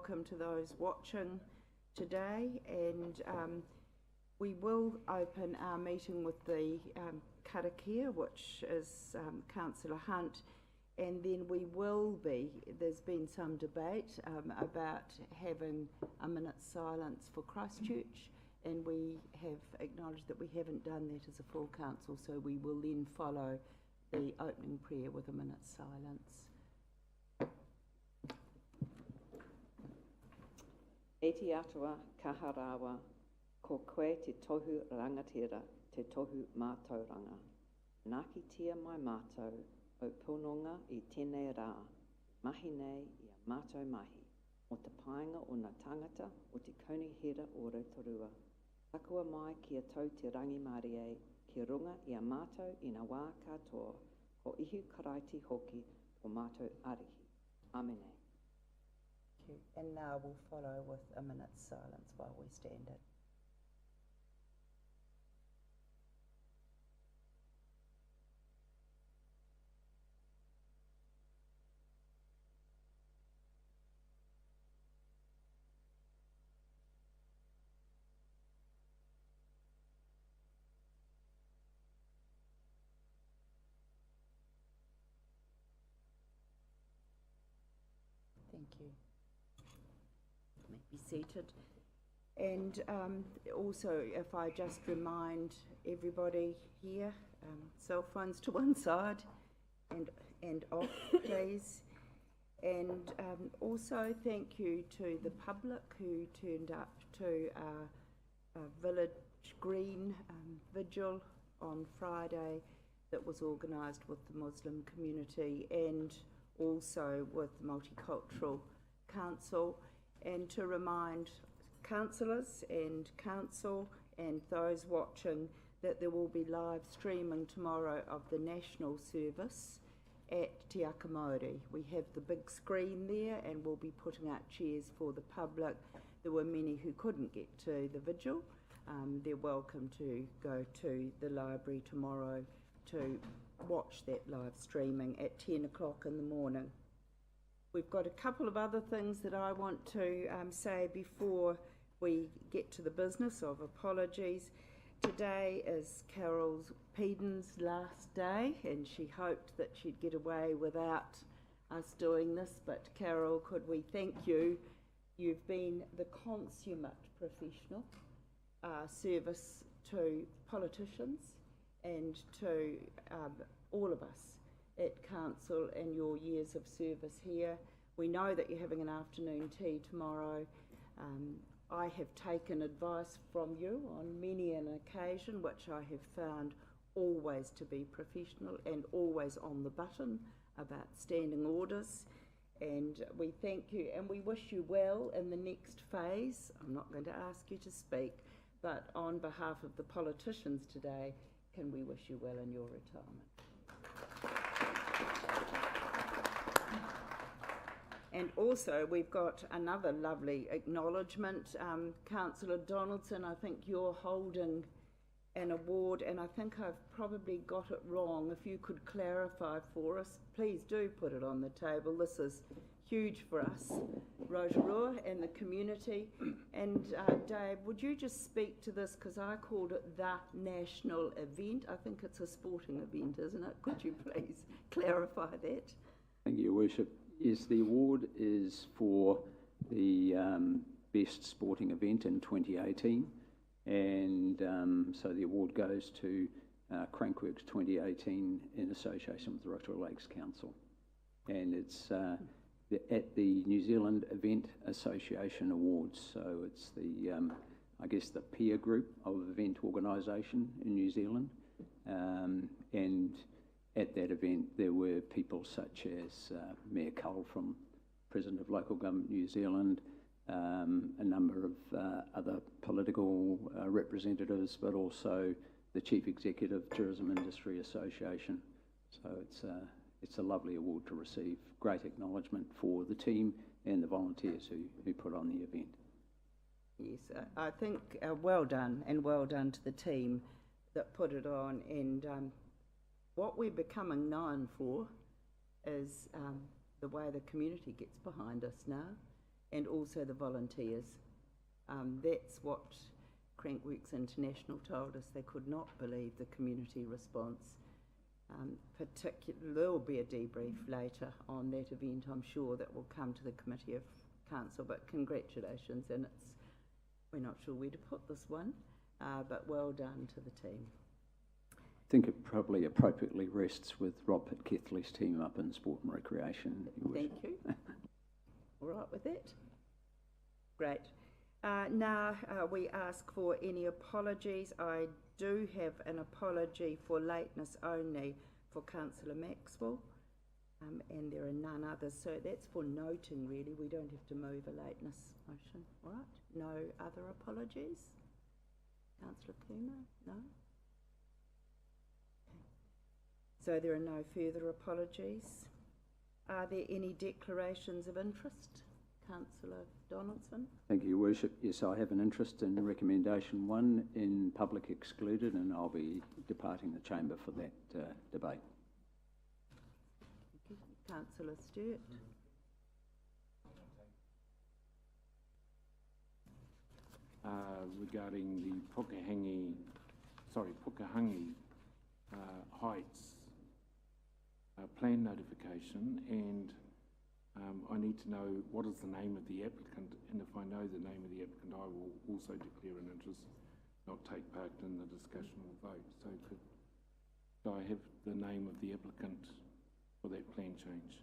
welcome to those watching today, and we will open our meeting with the karakia, which is Councillor Hunt, and then there's been some debate about having a minute's silence for Christchurch, and we have acknowledged that we haven't done that as a full council, so we will then follow the opening prayer with a minute's silence. E te atua kaharawa, ko koe te tohu rangatira, te tohu mātauranga. Nā ki tia mai mātou, o punonga I tēnei rā, mahi nei I a mātou mahi, o te painga o ngā tangata o te kaunihera o Rotorua. Takua mai kia tau te rangi Mārie, ki runga I a mātou I ngā wā katoa, ko ihu karaiti hoki o mātou arihi. Āmene. And now we'll follow with a minute's silence while we stand it. Thank you. Be seated, and also if I just remind everybody here, cell phones to one side and off please, and also thank you to the public who turned up to our Village Green vigil on Friday that was organised with the Muslim community and also with the Multicultural Council. And to remind councillors and council and those watching that there will be live streaming tomorrow of the national service at Te Akamori. We have the big screen there and we'll be putting out chairs for the public. There were many who couldn't get to the vigil. They're welcome to go to the library tomorrow to watch that live streaming at 10 o'clock in the morning. We've got a couple of other things that I want to say before we get to the business of apologies. Today is Carol Pedon's last day, and she hoped that she'd get away without us doing this, but Carol, could we thank you? You've been the consummate professional service to politicians and to all of us at Council and your years of service here. We know that you're having an afternoon tea tomorrow. I have taken advice from you on many an occasion, which I have found always to be professional and always on the button about standing orders. And we thank you and we wish you well in the next phase. I'm not going to ask you to speak, but on behalf of the politicians today, can we wish you well in your retirement? And also, we've got another lovely acknowledgement. Councillor Donaldson, I think you're holding an award, and I think I've probably got it wrong. If you could clarify for us, please do put it on the table. This is huge for us, Rotorua and the community. And Dave, would you just speak to this, because I called it the national event. I think it's a sporting event, isn't it? Could you please clarify that? Thank you, Your Worship. Yes, the award is for the best sporting event in 2018, and so the award goes to Crankworks 2018 in association with the Rotorua Lakes Council, and it's at the New Zealand Event Association Awards. So it's the, I guess, the peer group of event organisation in New Zealand, and at that event there were people such as Mayor Cull from President of Local Government New Zealand, a number of other political representatives, but also the Chief Executive Tourism Industry Association. So it's a lovely award to receive. Great acknowledgement for the team and the volunteers who put on the event. Yes, I think well done, and well done to the team that put it on. And what we're becoming known for is the way the community gets behind us now. and also the volunteers. That's what Crankworks International told us. They could not believe the community response. There'll be a debrief later on that event, I'm sure, that will come to the Committee of Council, but congratulations, and we're not sure where to put this one, but well done to the team. I think it probably appropriately rests with Rob Pitcathly's team up in Sport and Recreation. Thank you. All right with that? Great. Now we ask for any apologies. I do have an apology for lateness only for Councillor Maxwell, and there are none others. So that's for noting, really. We don't have to move a lateness motion. All right? No other apologies? Councillor Kuma? No? So there are no further apologies. Are there any declarations of interest? Councillor Donaldson? Thank you, Your Worship. Yes, I have an interest in recommendation 1 in public excluded, and I'll be departing the chamber for that debate. Thank you. Councillor Stewart? Regarding the Pukehangi Heights plan notification, and I need to know what is the name of the applicant, and if I know the name of the applicant, I will also declare an interest, not take part in the discussion or vote. So could I have the name of the applicant for that plan change?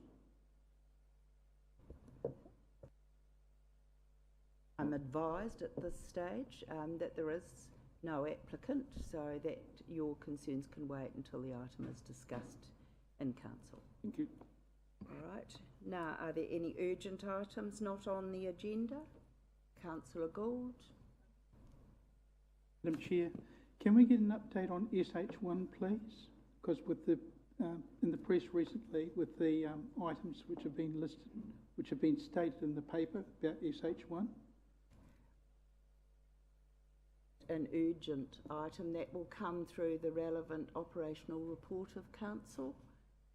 I'm advised at this stage that there is no applicant, so that your concerns can wait until the item is discussed in Council. Thank you. All right. Now, are there any urgent items not on the agenda? Councillor Gould? Madam Chair, can we get an update on SH1, please? Because with the in the press recently, with the items which have been listed, which have been stated in the paper about SH1. An urgent item that will come through the relevant operational report of Council.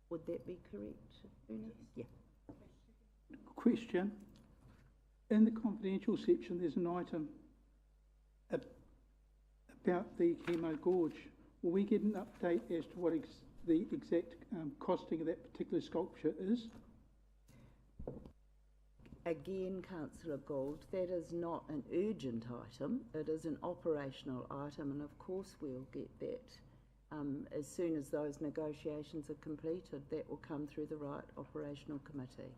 Would that be correct, Una? Yeah. Question. In the confidential section, there's an item about the Chemo Gorge. Will we get an update as to what the exact costing of that particular sculpture is? Again, Councillor Gould, that is not an urgent item. It is an operational item, and of course we'll get that. As soon as those negotiations are completed, that will come through the right operational committee.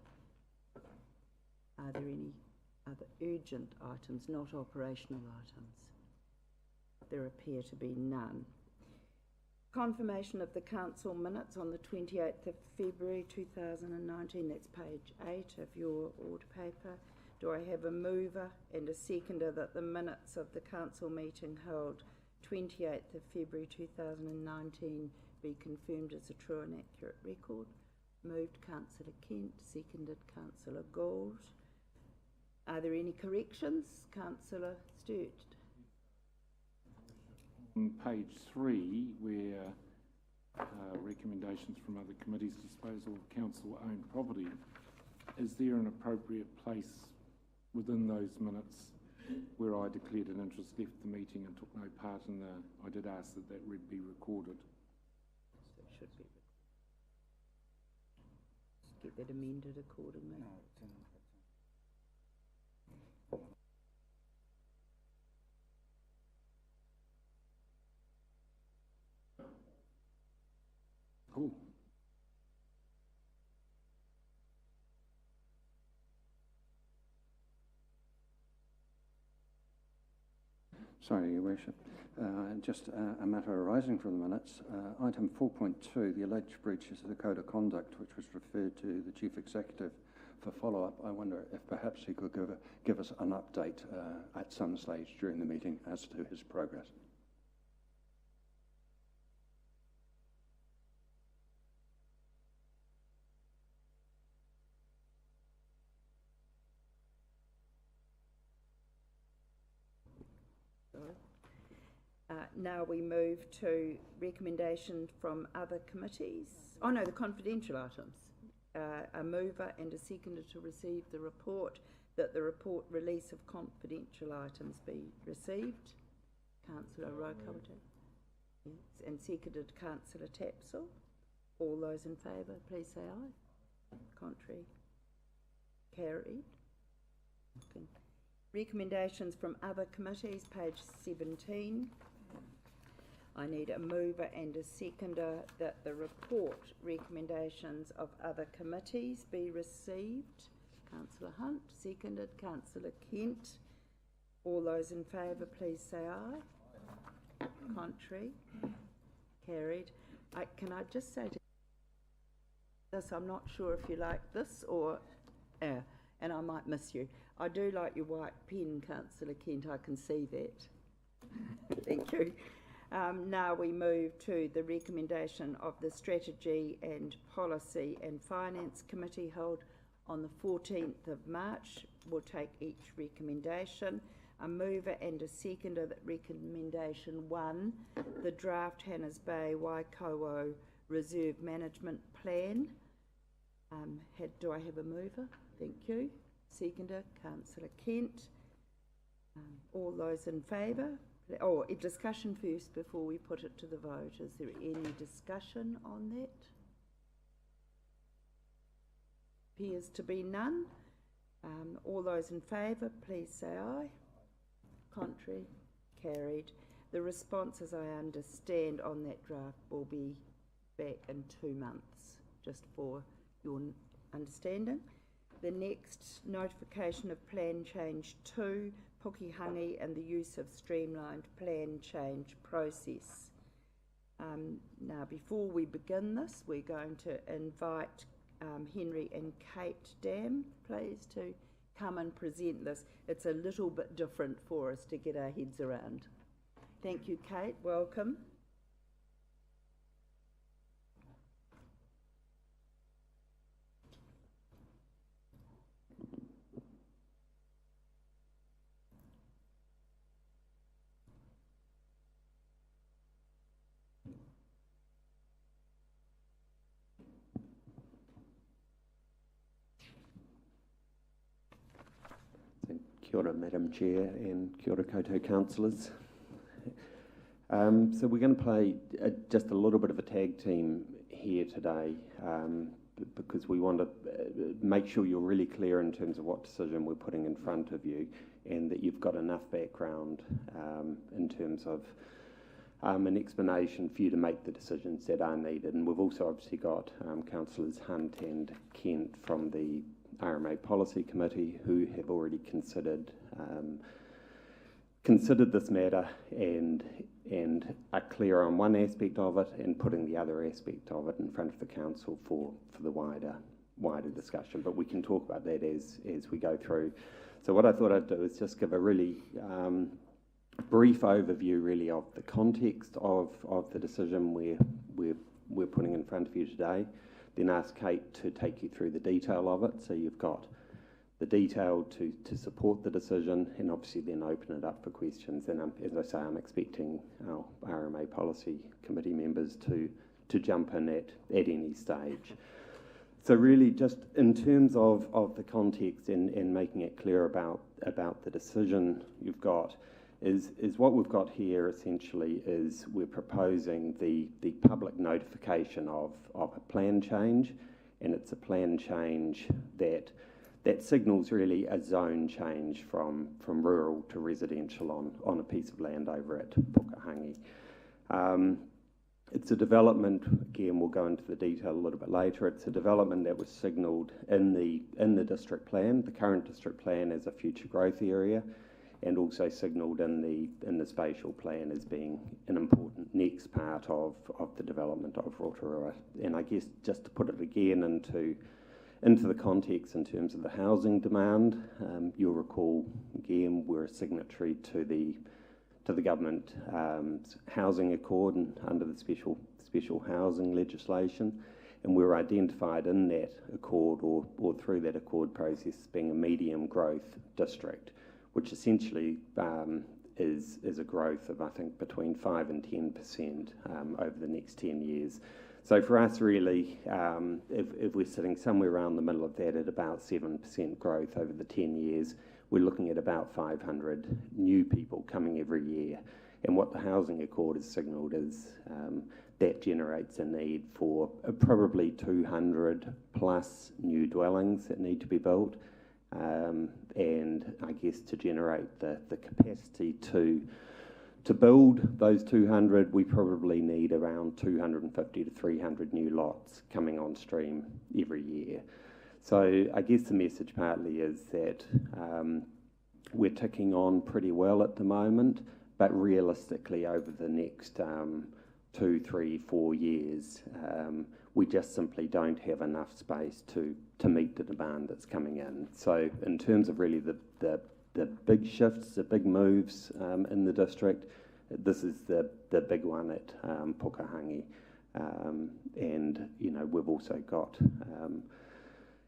Are there any other urgent items, not operational items? There appear to be none. Confirmation of the council minutes on the 28th of February 2019, that's page 8 of your order paper. Do I have a mover and a seconder that the minutes of the council meeting held 28th of February 2019 be confirmed as a true and accurate record? Moved Councillor Kent, seconded Councillor Gould. Are there any corrections? Councillor Sturt. On page 3, where recommendations from other committees, disposal of council-owned property, is there an appropriate place within those minutes where I declared an interest, left the meeting and took no part in the... I did ask that that be recorded. So it should be. Get that amended accordingly. No, Cool. sorry, Your Worship. Just a matter arising from the minutes. Item 4.2, the alleged breaches of the Code of Conduct, which was referred to the Chief Executive for follow-up. I wonder if perhaps he could give us an update at some stage during the meeting as to his progress. Now we move to recommendation from other committees. Oh no, the confidential items. A mover and a seconder to receive the report that the report release of confidential items be received. Councillor Rokota. Yes, and seconded Councillor Tapsell. All those in favour, please say aye. Contrary. Carried. Okay. Recommendations from other committees, page 17. I need a mover and a seconder that the report recommendations of other committees be received. Councillor Hunt, seconded. Councillor Kent. All those in favour, please say aye. Contrary. Carried. Can I just say to this, I'm not sure if you like this or, and I might miss you. I do like your white pen, Councillor Kent, I can see that. Thank you. Now we move to the recommendation of the Strategy and Policy and Finance Committee held on the 14th of March. We'll take each recommendation. A mover and a seconder that recommendation 1, the draft Hannahs Bay Waikawa Reserve Management Plan. Do I have a mover? Thank you. Seconder, Councillor Kent. All those in favour? Oh, a discussion first before we put it to the vote. Is there any discussion on that? Appears to be none. All those in favour, please say aye. Contrary. Carried. The response, as I understand, on that draft will be back in 2 months, just for your understanding. The next, notification of Plan Change 2, Pukehangi, and the use of streamlined plan change process. Now, before we begin this, we're going to invite Henry and Kate Dam, please, to come and present this. It's a little bit different for us to get our heads around. Thank you, Kate. Welcome. Kia ora, Madam Chair, and kia ora koutou councillors. So we're going to play just a little bit of a tag team here today because we want to make sure you're really clear in terms of what decision we're putting in front of you and that you've got enough background in terms of an explanation for you to make the decisions that are needed. And we've also obviously got Councillors Hunt and Kent from the RMA Policy Committee who have already considered this matter and are clear on one aspect of it and putting the other aspect of it in front of the council for the wider discussion. But we can talk about that as we go through. So what I thought I'd do is just give a really brief overview really of the context of the decision we're putting in front of you today. Then ask Kate to take you through the detail of it. So you've got the detail to support the decision and obviously then open it up for questions. And as I say, I'm expecting our RMA Policy Committee members to jump in at any stage. So really just in terms of the context and making it clear about the decision you've got is what we've got here essentially is we're proposing the public notification of a plan change, and it's a plan change that signals really a zone change from rural to residential on a piece of land over at Pukehangi. It's a development, again we'll go into the detail a little bit later, it's a development that was signalled in the district plan, the current district plan as a future growth area, and also signalled in the spatial plan as being an important next part of the development of Rotorua. And I guess just to put it again into the context in terms of the housing demand, you'll recall again we're a signatory to the government housing accord and under the special housing legislation, and we're identified in that accord or through that accord process as being a medium growth district, which essentially is a growth of, I think, between 5 and 10% over the next 10 years. So for us, really, if we're sitting somewhere around the middle of that at about 7% growth over the 10 years, we're looking at about 500 new people coming every year. And what the Housing Accord has signalled is that generates a need for probably 200 plus new dwellings that need to be built. And I guess to generate the capacity to build those 200, we probably need around 250 to 300 new lots coming on stream every year. So I guess the message partly is that we're ticking on pretty well at the moment, but realistically over the next 2, 3, 4 years, we just simply don't have enough space to meet the demand that's coming in. So in terms of really the big shifts, the big moves in the district, this is the big one at Pukehangi. And, you know, we've also got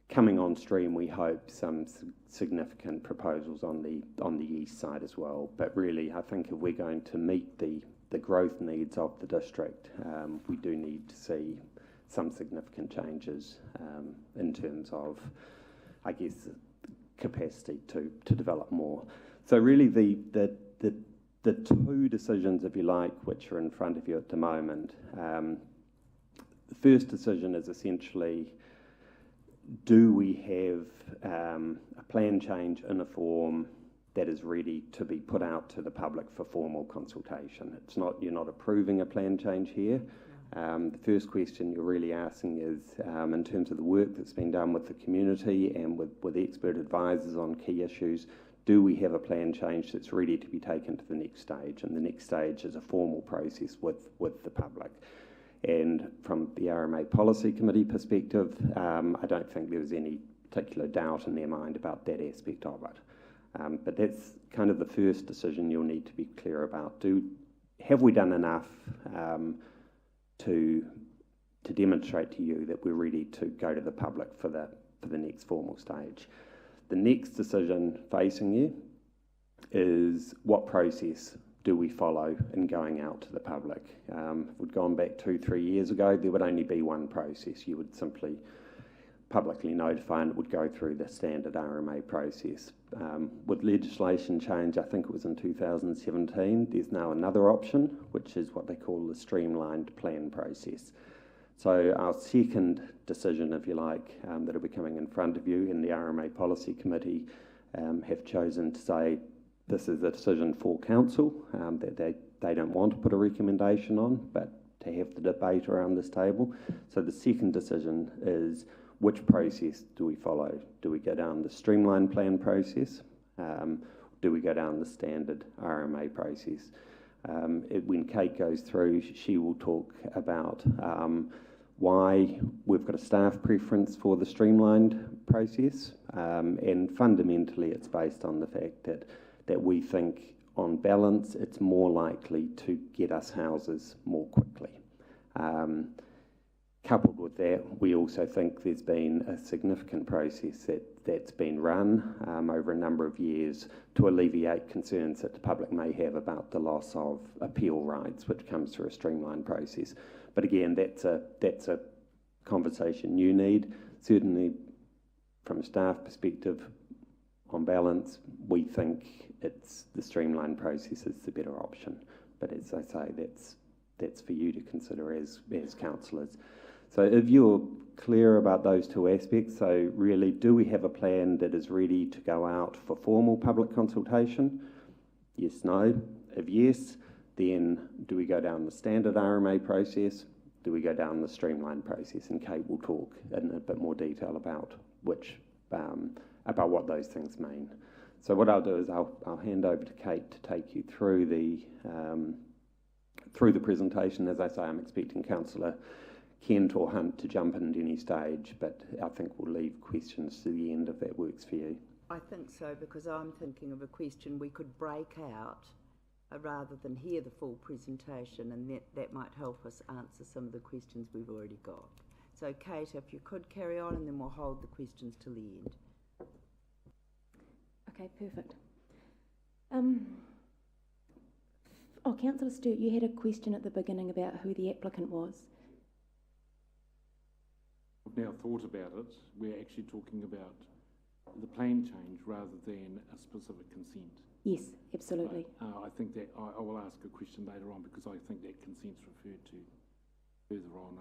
coming on stream, we hope, some significant proposals on the east side as well. But really, I think if we're going to meet the growth needs of the district, we do need to see some significant changes in terms of, I guess, capacity to develop more. So really the two decisions, if you like, which are in front of you at the moment, the first decision is essentially, do we have a plan change in a form that is ready to be put out to the public for formal consultation? It's not, you're not approving a plan change here. The first question you're really asking is, in terms of the work that's been done with the community and with expert advisors on key issues, do we have a plan change that's ready to be taken to the next stage? And the next stage is a formal process with the public. And from the RMA Policy Committee perspective, I don't think there was any particular doubt in their mind about that aspect of it. But that's kind of the first decision you'll need to be clear about. Have we done enough to demonstrate to you that we're ready to go to the public for the next formal stage? The next decision facing you is, what process do we follow in going out to the public? If we'd gone back 2-3 years ago, there would only be one process. You would simply publicly notify, and it would go through the standard RMA process. With legislation change, I think it was in 2017, there's now another option, which is what they call the streamlined plan process. So our second decision, if you like, that will be coming in front of you in the RMA Policy Committee, have chosen to say this is a decision for council, that they don't want to put a recommendation on, but to have the debate around this table. So the second decision is, which process do we follow? Do we go down the streamlined plan process? Do we go down the standard RMA process? When Kate goes through, she will talk about why we've got a staff preference for the streamlined process, and fundamentally it's based on the fact that we think, on balance, it's more likely to get us houses more quickly. Coupled with that, we also think there's been a significant process that's been run over a number of years to alleviate concerns that the public may have about the loss of appeal rights, which comes through a streamlined process. But again, that's a conversation you need. Certainly, from a staff perspective, on balance, we think it's the streamlined process is the better option. But as I say, that's for you to consider as councillors. So if you're clear about those two aspects, so really, do we have a plan that is ready to go out for formal public consultation? Yes, no. If yes, then do we go down the standard RMA process? Do we go down the streamlined process? And Kate will talk in a bit more detail about about what those things mean. So what I'll do is I'll hand over to Kate to take you through the presentation. As I say, I'm expecting Councillor Kent or Hunt to jump in at any stage, but I think we'll leave questions to the end if that works for you. I think so, because I'm thinking of a question we could break out rather than hear the full presentation, and that might help us answer some of the questions we've already got. So Kate, if you could carry on, and then we'll hold the questions till the end. Okay, perfect. Councillor Sturt, you had a question at the beginning about who the applicant was. now thought about it, we're actually talking about the plan change rather than a specific consent. Yes, absolutely. I think that I will ask a question later on, because I think that consent's referred to further on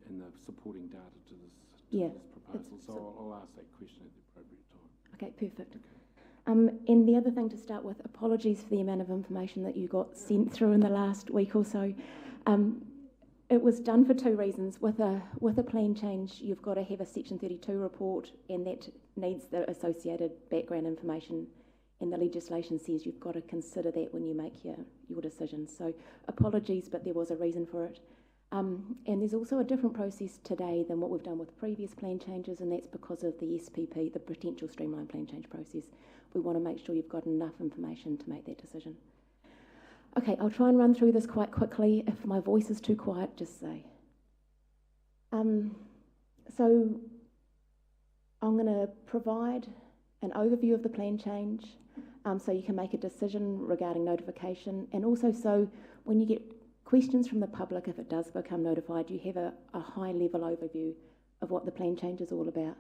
in the supporting data to this proposal. So I'll ask that question at the appropriate time. Okay, perfect. Okay. And the other thing to start with, apologies for the amount of information that you got sent through in the last week or so. It was done for two reasons. With a plan change, you've got to have a Section 32 report, and that needs the associated background information. And the legislation says you've got to consider that when you make your decisions. So apologies, but there was a reason for it. And there's also a different process today than what we've done with previous plan changes, and that's because of the SPP, the potential streamlined plan change process. We want to make sure you've got enough information to make that decision. Okay, I'll try and run through this quite quickly. If my voice is too quiet, just say. So I'm going to provide an overview of the plan change, so you can make a decision regarding notification, and also so when you get questions from the public, if it does become notified, you have a high-level overview of what the plan change is all about.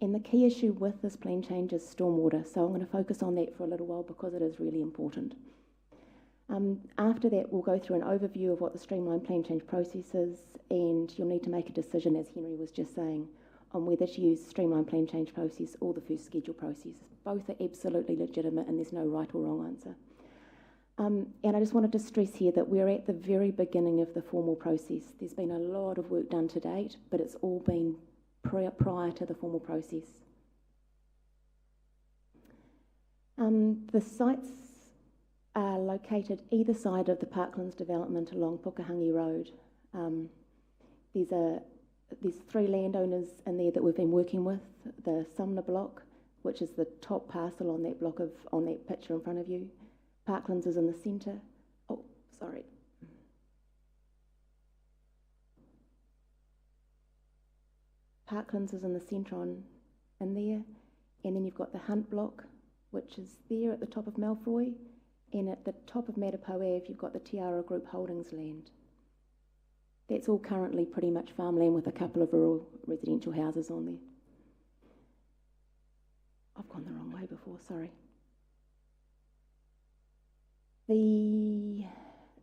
And the key issue with this plan change is stormwater, so I'm going to focus on that for a little while because it is really important. After that, we'll go through an overview of what the streamlined plan change process is, and you'll need to make a decision, as Henry was just saying, on whether to use streamlined plan change process or the first schedule process. Both are absolutely legitimate, and there's no right or wrong answer. And I just wanted to stress here that we're at the very beginning of the formal process. There's been a lot of work done to date, but it's all been prior to the formal process. The sites are located either side of the Parklands development along Pukehangi Road. There's three landowners in there that we've been working with. The Sumner block, which is the top parcel on that block on that picture in front of you. Parklands is in the centre. Oh, sorry. Parklands is in the centre in there. And then you've got the Hunt block, which is there at the top of Malfroy. And at the top of Matapo Ave, you've got the Tiara Group Holdings land. That's all currently pretty much farmland with a couple of rural residential houses on there. I've gone the wrong way before, sorry.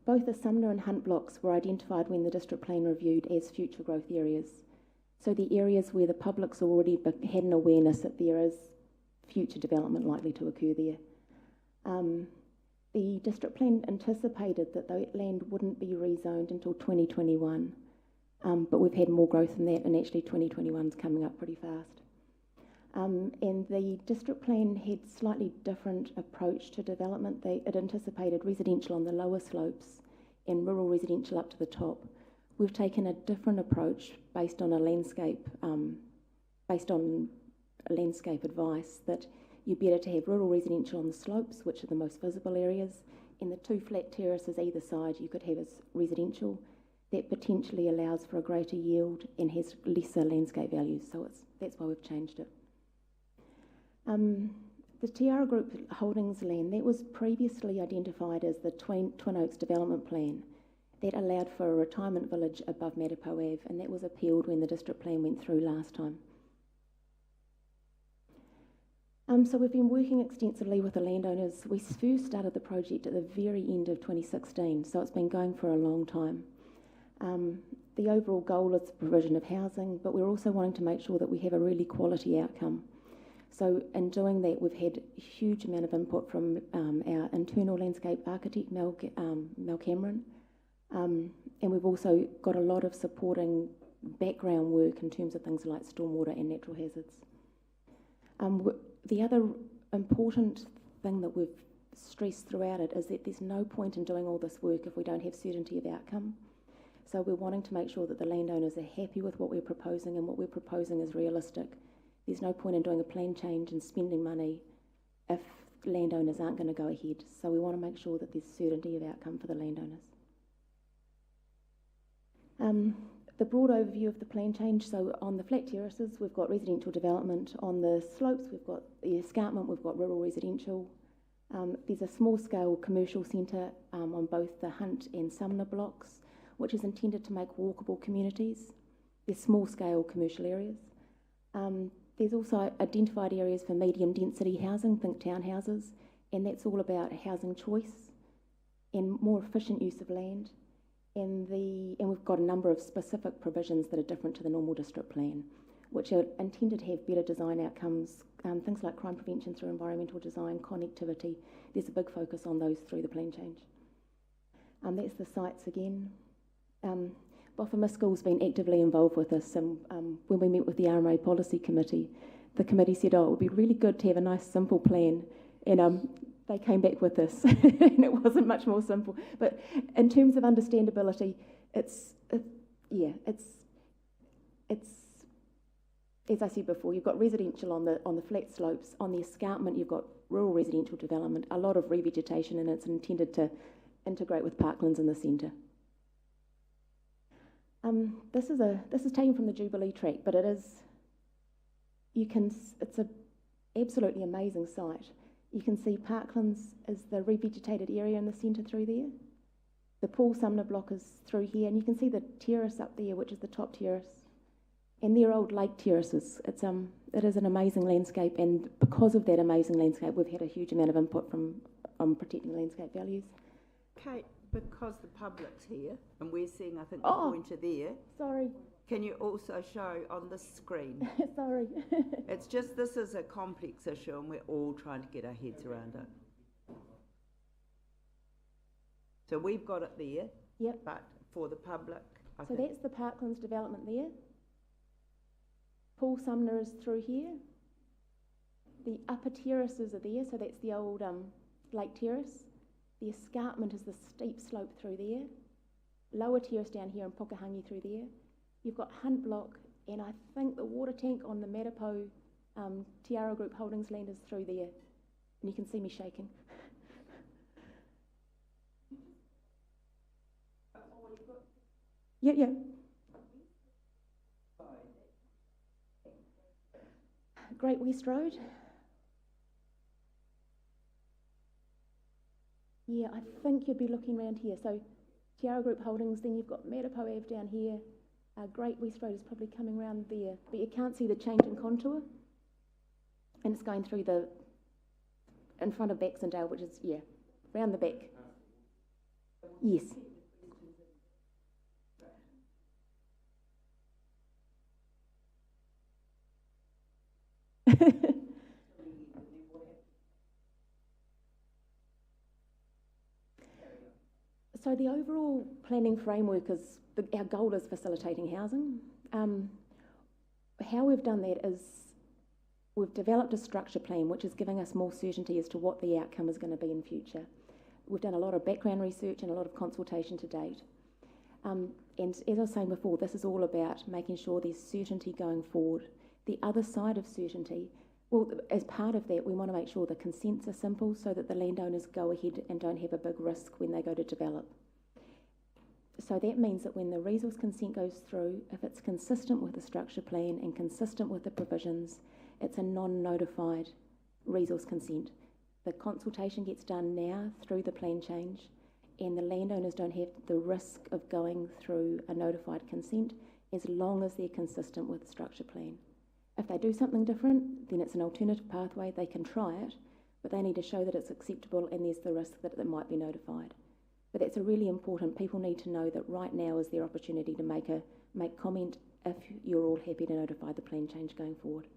Both the Sumner and Hunt blocks were identified when the district plan reviewed as future growth areas. So the areas where the public's already had an awareness that there is future development likely to occur there. The district plan anticipated that the land wouldn't be rezoned until 2021, but we've had more growth than that, and actually 2021's coming up pretty fast. And the district plan had slightly different approach to development. It anticipated residential on the lower slopes and rural residential up to the top. We've taken a different approach based on landscape advice that you're better to have rural residential on the slopes, which are the most visible areas, and the two flat terraces either side you could have as residential. That potentially allows for a greater yield and has lesser landscape values, so that's why we've changed it. The Tiara Group Holdings land, that was previously identified as the Twin Oaks development plan. That allowed for a retirement village above Matapo Ave, and that was appealed when the district plan went through last time. So we've been working extensively with the landowners. We first started the project at the very end of 2016, so it's been going for a long time. The overall goal is the provision of housing, but we're also wanting to make sure that we have a really quality outcome. So in doing that, we've had a huge amount of input from our internal landscape architect, Mel Cameron, and we've also got a lot of supporting background work in terms of things like stormwater and natural hazards. The other important thing that we've stressed throughout it is that there's no point in doing all this work if we don't have certainty of outcome. So we're wanting to make sure that the landowners are happy with what we're proposing, and what we're proposing is realistic. There's no point in doing a plan change and spending money if landowners aren't going to go ahead. So we want to make sure that there's certainty of outcome for the landowners. The broad overview of the plan change, so on the flat terraces we've got residential development, on the slopes we've got the escarpment, we've got rural residential. There's a small scale commercial centre on both the Hunt and Sumner blocks, which is intended to make walkable communities. There's small-scale commercial areas. There's also identified areas for medium-density housing, think townhouses, and that's all about housing choice and more efficient use of land. And we've got a number of specific provisions that are different to the normal district plan, which are intended to have better design outcomes, things like crime prevention through environmental design, connectivity. There's a big focus on those through the plan change. That's the sites again. Boffa-Miskell's been actively involved with this, and when we met with the RMA Policy Committee, the committee said, oh, it would be really good to have a nice simple plan, and they came back with this, and it wasn't much more simple. But in terms of understandability, it's as I said before, you've got residential on the flat slopes. On the escarpment, you've got rural residential development, a lot of revegetation, and it's intended to integrate with parklands in the centre. This is taken from the Jubilee track, but it's an absolutely amazing site. You can see parklands is the revegetated area in the centre through there. The Paul Sumner block is through here, and you can see the terrace up there, which is the top terrace. And they're old lake terraces. It is an amazing landscape, and because of that amazing landscape, we've had a huge amount of input from protecting landscape values. Kate, because the public's here, and we're seeing, I think, the pointer there. Sorry. Can you also show on the screen? Sorry. It's just, this is a complex issue, and we're all trying to get our heads around it. So we've got it there. Yep. But for the public, I So think... that's the parklands development there. Paul Sumner is through here. The upper terraces are there, so that's the old lake terrace. The escarpment is the steep slope through there. Lower terrace down here and Pokahangi through there. You've got Hunt Block, and I think the water tank on the Matapo Tiara Group Holdings land is through there. And you can see me shaking. Yeah. Great West Road. Yeah, I think you'd be looking around here. So Tiara Group Holdings, then you've got Matapo Ave down here. Great West Road is probably coming around there, but you can't see the change in contour. And it's going through in front of Baxendale, which is, round the back. Yes. So the overall planning framework is, our goal is facilitating housing. How we've done that is we've developed a structure plan which is giving us more certainty as to what the outcome is going to be in future. We've done a lot of background research and a lot of consultation to date. And as I was saying before, this is all about making sure there's certainty going forward. The other side of certainty, well, as part of that, we want to make sure the consents are simple so that the landowners go ahead and don't have a big risk when they go to develop. So that means that when the resource consent goes through, if it's consistent with the structure plan and consistent with the provisions, it's a non-notified resource consent. The consultation gets done now through the plan change, and the landowners don't have the risk of going through a notified consent as long as they're consistent with the structure plan. If they do something different, then it's an alternative pathway. They can try it, but they need to show that it's acceptable and there's the risk that it might be notified. But that's a really important. People need to know that right now is their opportunity to make comment if you're all happy to notify the plan change going forward.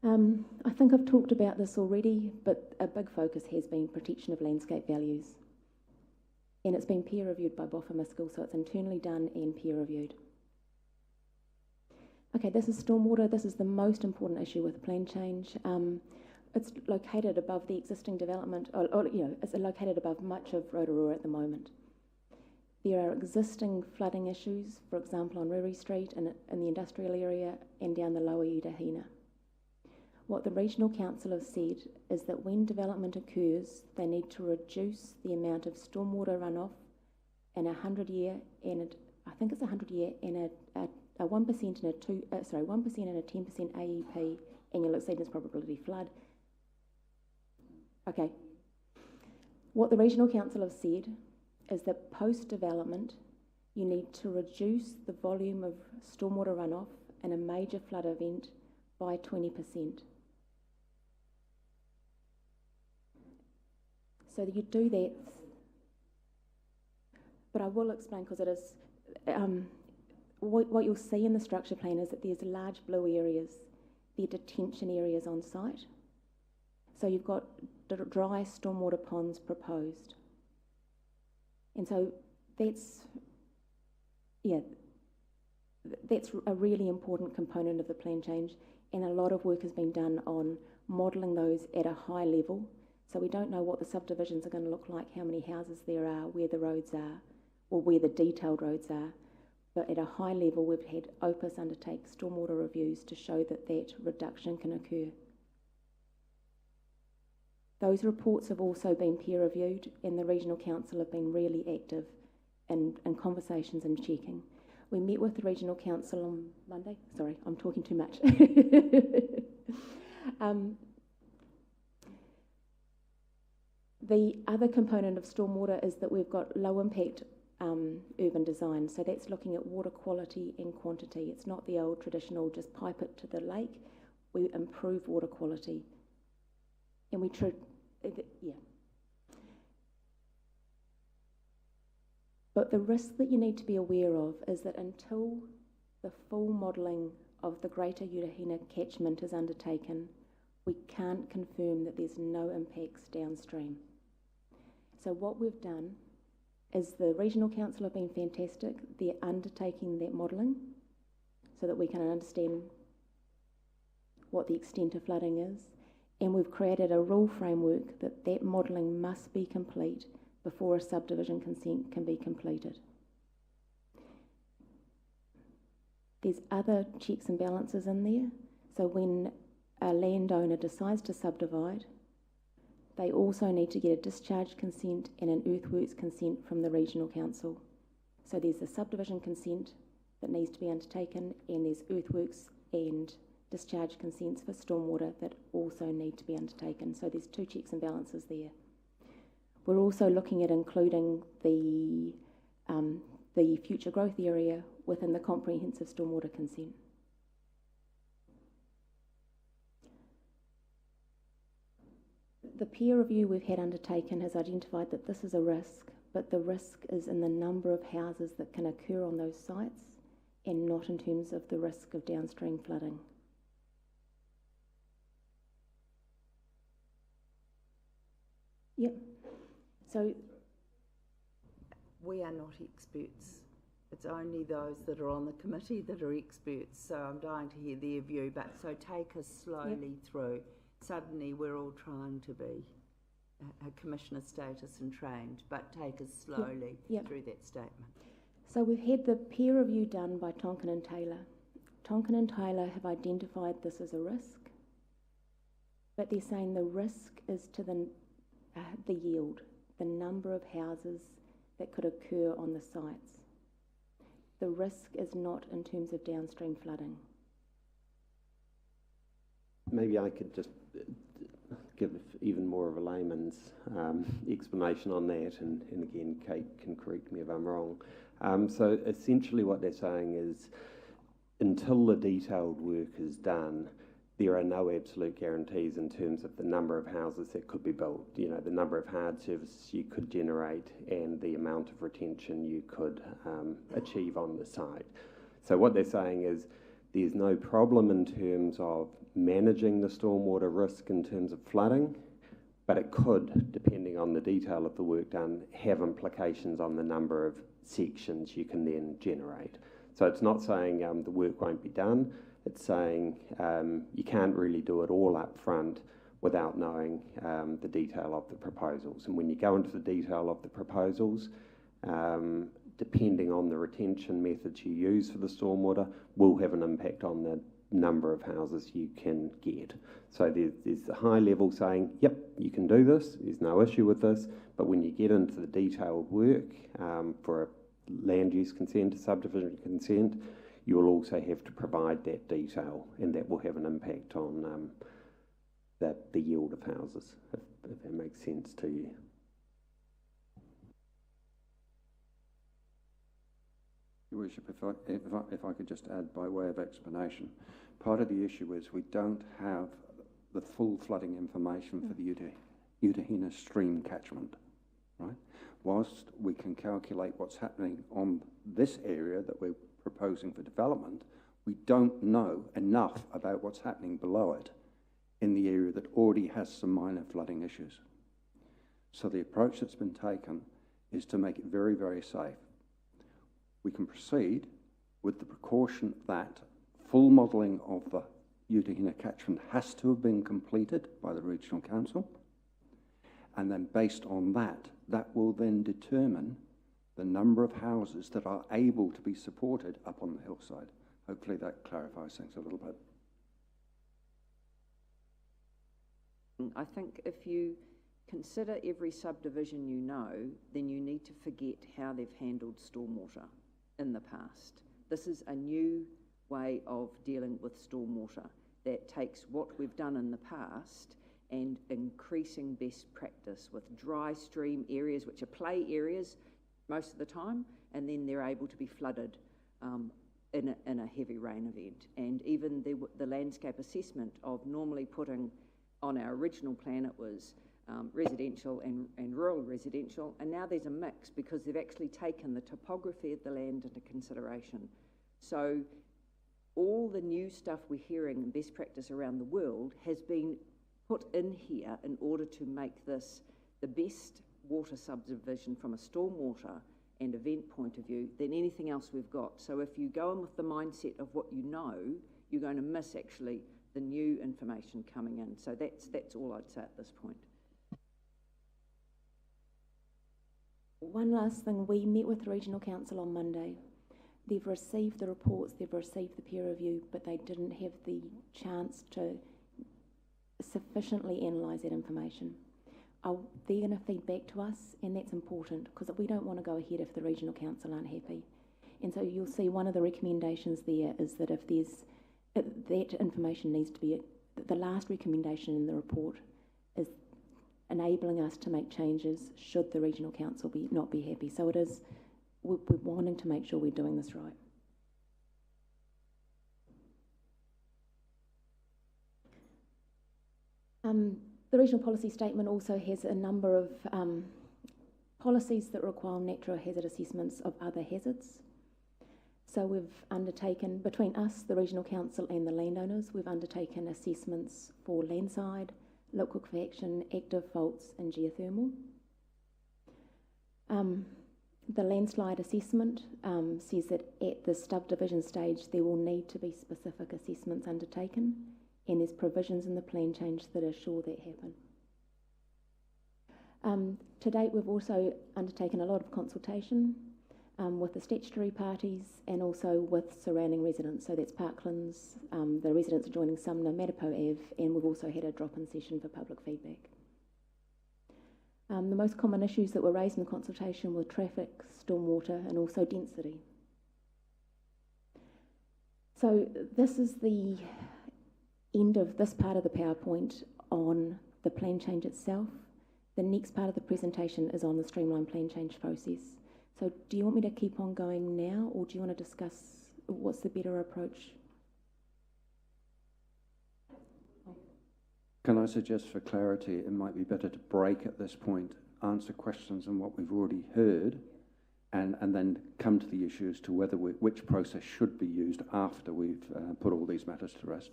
I think I've talked about this already, but a big focus has been protection of landscape values. And it's been peer reviewed by Boffa-Miskell, so it's internally done and peer reviewed. Okay, this is stormwater. This is the most important issue with plan change. It's located above the existing development, it's located above much of Rotorua at the moment. There are existing flooding issues, for example, on Riri Street and in the industrial area and down the lower Udahina. What the Regional Council have said is that when development occurs, they need to reduce the amount of stormwater runoff in 100-year, and I think it's 100-year, and a 1% and a 1% and a 10% AEP, annual exceedance probability flood. Okay. What the Regional Council have said is that post-development, you need to reduce the volume of stormwater runoff in a major flood event by 20%. So that you do that, but I will explain, because it is, what you'll see in the structure plan is that there's large blue areas, they're detention areas on site. So you've got dry stormwater ponds proposed. And so that's a really important component of the plan change, and a lot of work has been done on modelling those at a high level. So we don't know what the subdivisions are going to look like, how many houses there are, where the roads are, or where the detailed roads are. But at a high level, we've had OPIS undertake stormwater reviews to show that that reduction can occur. Those reports have also been peer reviewed, and the Regional Council have been really active in conversations and checking. We met with the Regional Council on Monday. Sorry, I'm talking too much. The other component of stormwater is that we've got low impact urban design. So that's looking at water quality and quantity. It's not the old traditional just pipe it to the lake. We improve water quality. And we But the risk that you need to be aware of is that until the full modelling of the Greater Urahina catchment is undertaken, we can't confirm that there's no impacts downstream. So what we've done is the Regional Council have been fantastic. They're undertaking that modelling so that we can understand what the extent of flooding is. And we've created a rule framework that that modelling must be complete before a subdivision consent can be completed. There's other checks and balances in there. So when a landowner decides to subdivide, they also need to get a discharge consent and an earthworks consent from the Regional Council. So there's a subdivision consent that needs to be undertaken, and there's earthworks and discharge consents for stormwater that also need to be undertaken. So there's two checks and balances there. We're also looking at including the future growth area within the comprehensive stormwater consent. The peer review we've had undertaken has identified that this is a risk, but the risk is in the number of houses that can occur on those sites and not in terms of the risk of downstream flooding. Yep. So we are not experts. It's only those that are on the committee that are experts. So I'm dying to hear their view, but so take us slowly through. Suddenly we're all trying to be a commissioner status and trained, but take us slowly through that statement. So we've had the peer review done by Tonkin and Taylor. Tonkin and Taylor have identified this as a risk, but they're saying the risk is to the yield, the number of houses that could occur on the sites. The risk is not in terms of downstream flooding. Maybe I could just give even more of a layman's explanation on that, and again, Kate can correct me if I'm wrong. So essentially what they're saying is, until the detailed work is done, there are no absolute guarantees in terms of the number of houses that could be built, you know, the number of hard services you could generate and the amount of retention you could achieve on the site. So what they're saying is there's no problem in terms of managing the stormwater risk in terms of flooding, but it could, depending on the detail of the work done, have implications on the number of sections you can then generate. So it's not saying the work won't be done. It's saying you can't really do it all up front without knowing the detail of the proposals. And when you go into the detail of the proposals, depending on the retention methods you use for the stormwater, will have an impact on the number of houses you can get. So there's the high level saying, yep, you can do this, there's no issue with this, but when you get into the detailed work for a land use consent, a subdivision consent, you will also have to provide that detail, and that will have an impact on the yield of houses, if that makes sense to you. Your Worship, if I could just add by way of explanation, part of the issue is we don't have the full flooding information for the Utahina stream catchment, right? Whilst we can calculate what's happening on this area that we're proposing for development, we don't know enough about what's happening below it in the area that already has some minor flooding issues. So the approach that's been taken is to make it very, very safe. We can proceed with the precaution that full modelling of the Utahina catchment has to have been completed by the Regional Council, and then based on that, that will then determine the number of houses that are able to be supported up on the hillside. Hopefully that clarifies things a little bit. I think if you consider every subdivision you know, then you need to forget how they've handled stormwater in the past. This is a new way of dealing with stormwater that takes what we've done in the past and increasing best practice with dry stream areas, which are play areas most of the time, and then they're able to be flooded in a heavy rain event. And even the landscape assessment of normally putting on our original plan, it was residential and rural residential, and now there's a mix because they've actually taken the topography of the land into consideration. So all the new stuff we're hearing in best practice around the world has been put in here in order to make this the best water subdivision from a stormwater and event point of view than anything else we've got. So if you go in with the mindset of what you know, you're going to miss actually the new information coming in. So that's all I'd say at this point. One last thing, we met with the Regional Council on Monday. They've received the reports, they've received the peer review, but they didn't have the chance to sufficiently analyse that information. They're going to feed back to us, and that's important because we don't want to go ahead if the Regional Council aren't happy. And so you'll see one of the recommendations there is that if there's that information needs to be, the last recommendation in the report is enabling us to make changes should the Regional Council not be happy. So it is, we're wanting to make sure we're doing this right. The Regional Policy Statement also has a number of policies that require natural hazard assessments of other hazards. So we've undertaken, between us, the Regional Council and the landowners, we've undertaken assessments for landslide, liquefaction, active faults and geothermal. The landslide assessment says that at the subdivision stage there will need to be specific assessments undertaken, and there's provisions in the plan change that assure that happen. To date, we've also undertaken a lot of consultation with the statutory parties and also with surrounding residents. So that's Parklands, the residents adjoining Sumner, Matapo Ave, and we've also had a drop-in session for public feedback. The most common issues that were raised in the consultation were traffic, stormwater, and also density. So this is the end of this part of the PowerPoint on the plan change itself. The next part of the presentation is on the streamlined plan change process. So do you want me to keep on going now, or do you want to discuss what's the better approach? Can I suggest for clarity, it might be better to break at this point, answer questions on what we've already heard, and then come to the issue as to whether which process should be used after we've put all these matters to rest.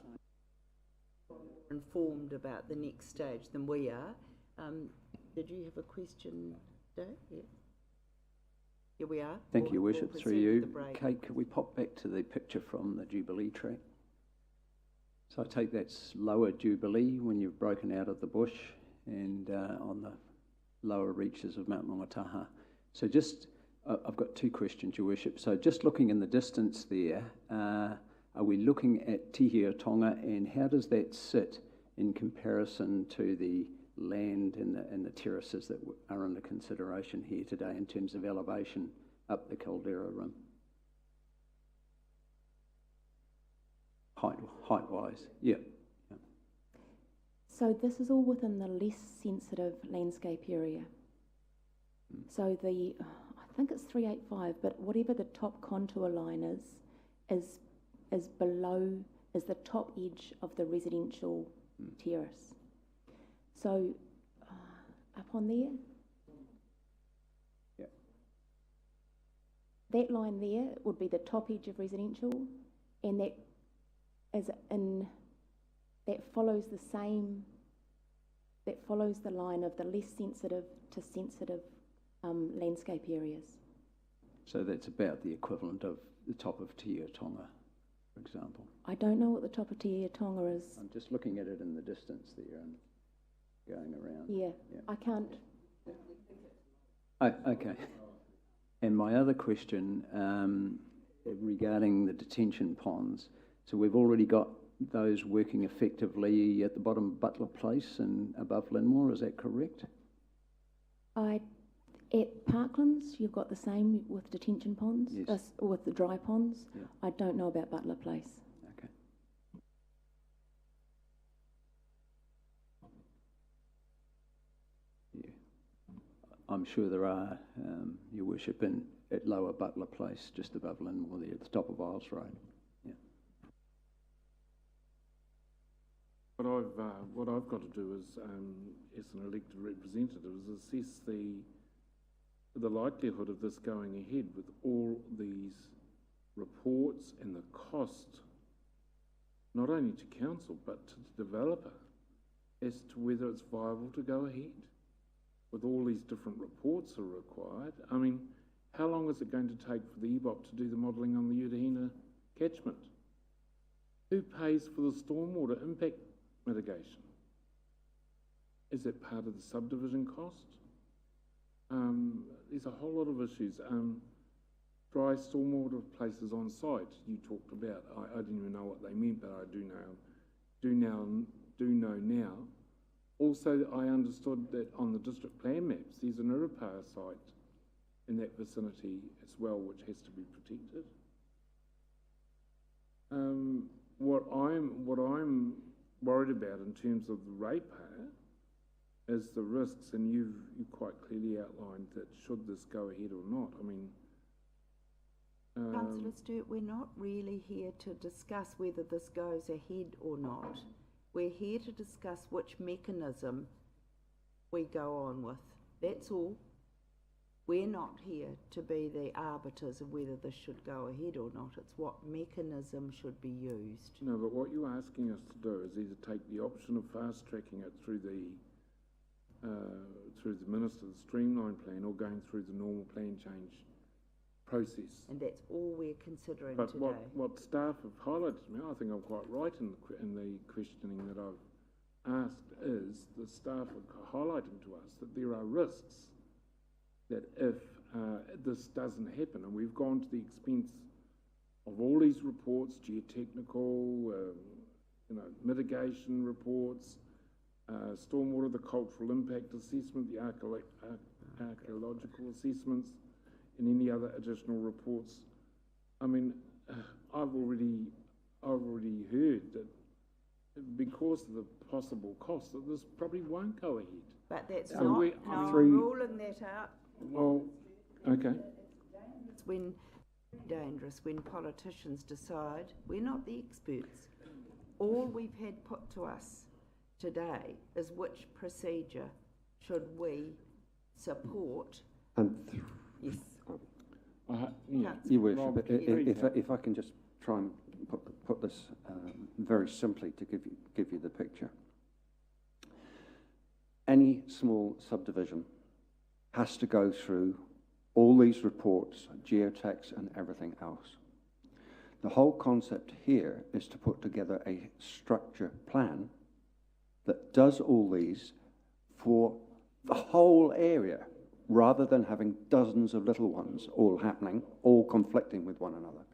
Informed about the next stage than we are. Did you have a question, Dave? Yeah. Here we are. Thank you, Your Worship. Through you, Kate, could we pop back to the picture from the Jubilee track? So I take that's lower Jubilee when you've broken out of the bush and on the lower reaches of Mount Rangataha. So just, I've got two questions, Your Worship. So just looking in the distance there, are we looking at Tihiatonga, and how does that sit in comparison to the land and the terraces that are under consideration here today in terms of elevation up the Caldera rim? Height-wise, yeah. So this is all within the less sensitive landscape area. So I think it's 385, but whatever the top contour line is below, is the top edge of the residential terrace. So, up on there, Yeah. that line there would be the top edge of residential, and that follows the line of the less sensitive to sensitive landscape areas. So that's about the equivalent of the top of Te Tonga, for example. I don't know what the top of Te Tonga is. I'm just looking at it in the distance there and going around. Yeah, Yeah. I can't. Oh, okay. And my other question regarding the detention ponds. So we've already got those working effectively at the bottom of Butler Place and above Linmore, is that correct? At Parklands, you've got the same with detention ponds, Yes. with the dry ponds. Yeah. I don't know about Butler Place. Okay. Yeah. I'm sure there are, Your Worship, at Lower Butler Place, just above Linmore there, at the top of Isles Road. Yeah. What I've got to do is, as an elected representative, is assess the likelihood of this going ahead with all these reports and the cost, not only to council but to the developer, as to whether it's viable to go ahead. With all these different reports are required. I mean, how long is it going to take for the EBOP to do the modelling on the Utahina catchment? Who pays for the stormwater impact mitigation? Is it part of the subdivision cost? There's a whole lot of issues. Dry stormwater places on site you talked about. I didn't even know what they meant, but I do know now. Also, I understood that on the district plan maps, there's an Urupara site in that vicinity as well, which has to be protected. What I'm worried about in terms of the ratepayer is the risks, and you quite clearly outlined that should this go ahead or not. I mean, Councillor Stewart, we're not really here to discuss whether this goes ahead or not. We're here to discuss which mechanism we go on with. That's all. We're not here to be the arbiters of whether this should go ahead or not. It's what mechanism should be used. no, but what you're asking us to do is either take the option of fast tracking it through the Minister's Streamline Plan or going through the normal plan change process. And that's all we're considering But today. what staff have highlighted to me, I think I'm quite right in the questioning that I've asked, is the staff are highlighting to us that there are risks that if this doesn't happen, and we've gone to the expense of all these reports, geotechnical, mitigation reports, stormwater, the cultural impact assessment, the archaeological assessments, and any other additional reports. I mean, I've already heard that because of the possible cost, that this probably won't go ahead. But that's So not, I'm ruling that out. Well, okay. It's dangerous when politicians decide we're not the experts. All we've had put to us today is which procedure should we support. Yes. Yeah. Your Worship, Rob, if I can just try and put this very simply to give you the picture. Any small subdivision has to go through all these reports, geotax and everything else. The whole concept here is to put together a structure plan that does all these for the whole area, rather than having dozens of little ones all happening, all conflicting with one another.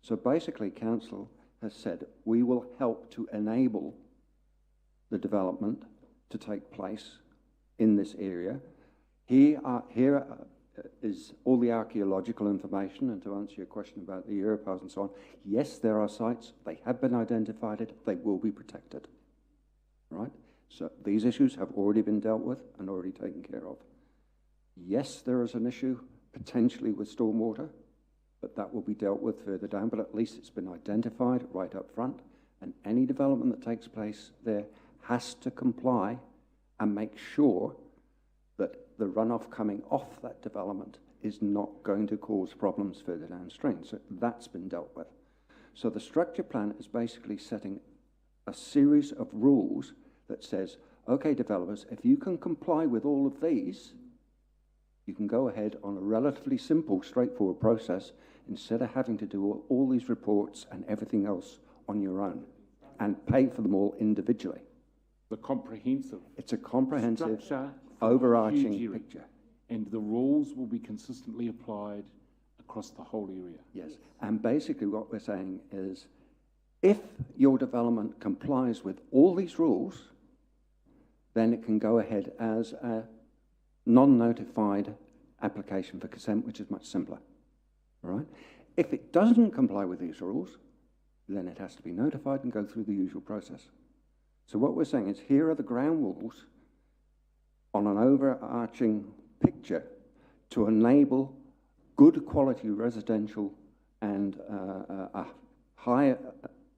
So basically, Council has said, we will help to enable the development to take place in this area. Here is all the archaeological information, and to answer your question about the Europas and so on, yes, there are sites, they have been identified, they will be protected, right? So these issues have already been dealt with and already taken care of. Yes, there is an issue potentially with stormwater, but that will be dealt with further down, but at least it's been identified right up front, and any development that takes place there has to comply and make sure that the runoff coming off that development is not going to cause problems further downstream. So that's been dealt with. So the structure plan is basically setting a series of rules that says, okay, developers, if you can comply with all of these, you can go ahead on a relatively simple, straightforward process instead of having to do all these reports and everything else on your own and pay for them all individually. The comprehensive. It's a comprehensive, structure, overarching huge area. picture. And the rules will be consistently applied across the whole area. Yes, and basically what we're saying is, if your development complies with all these rules, then it can go ahead as a non-notified application for consent, which is much simpler. All right? If it doesn't comply with these rules, then it has to be notified and go through the usual process. So what we're saying is, here are the ground rules on an overarching picture to enable good quality residential and a high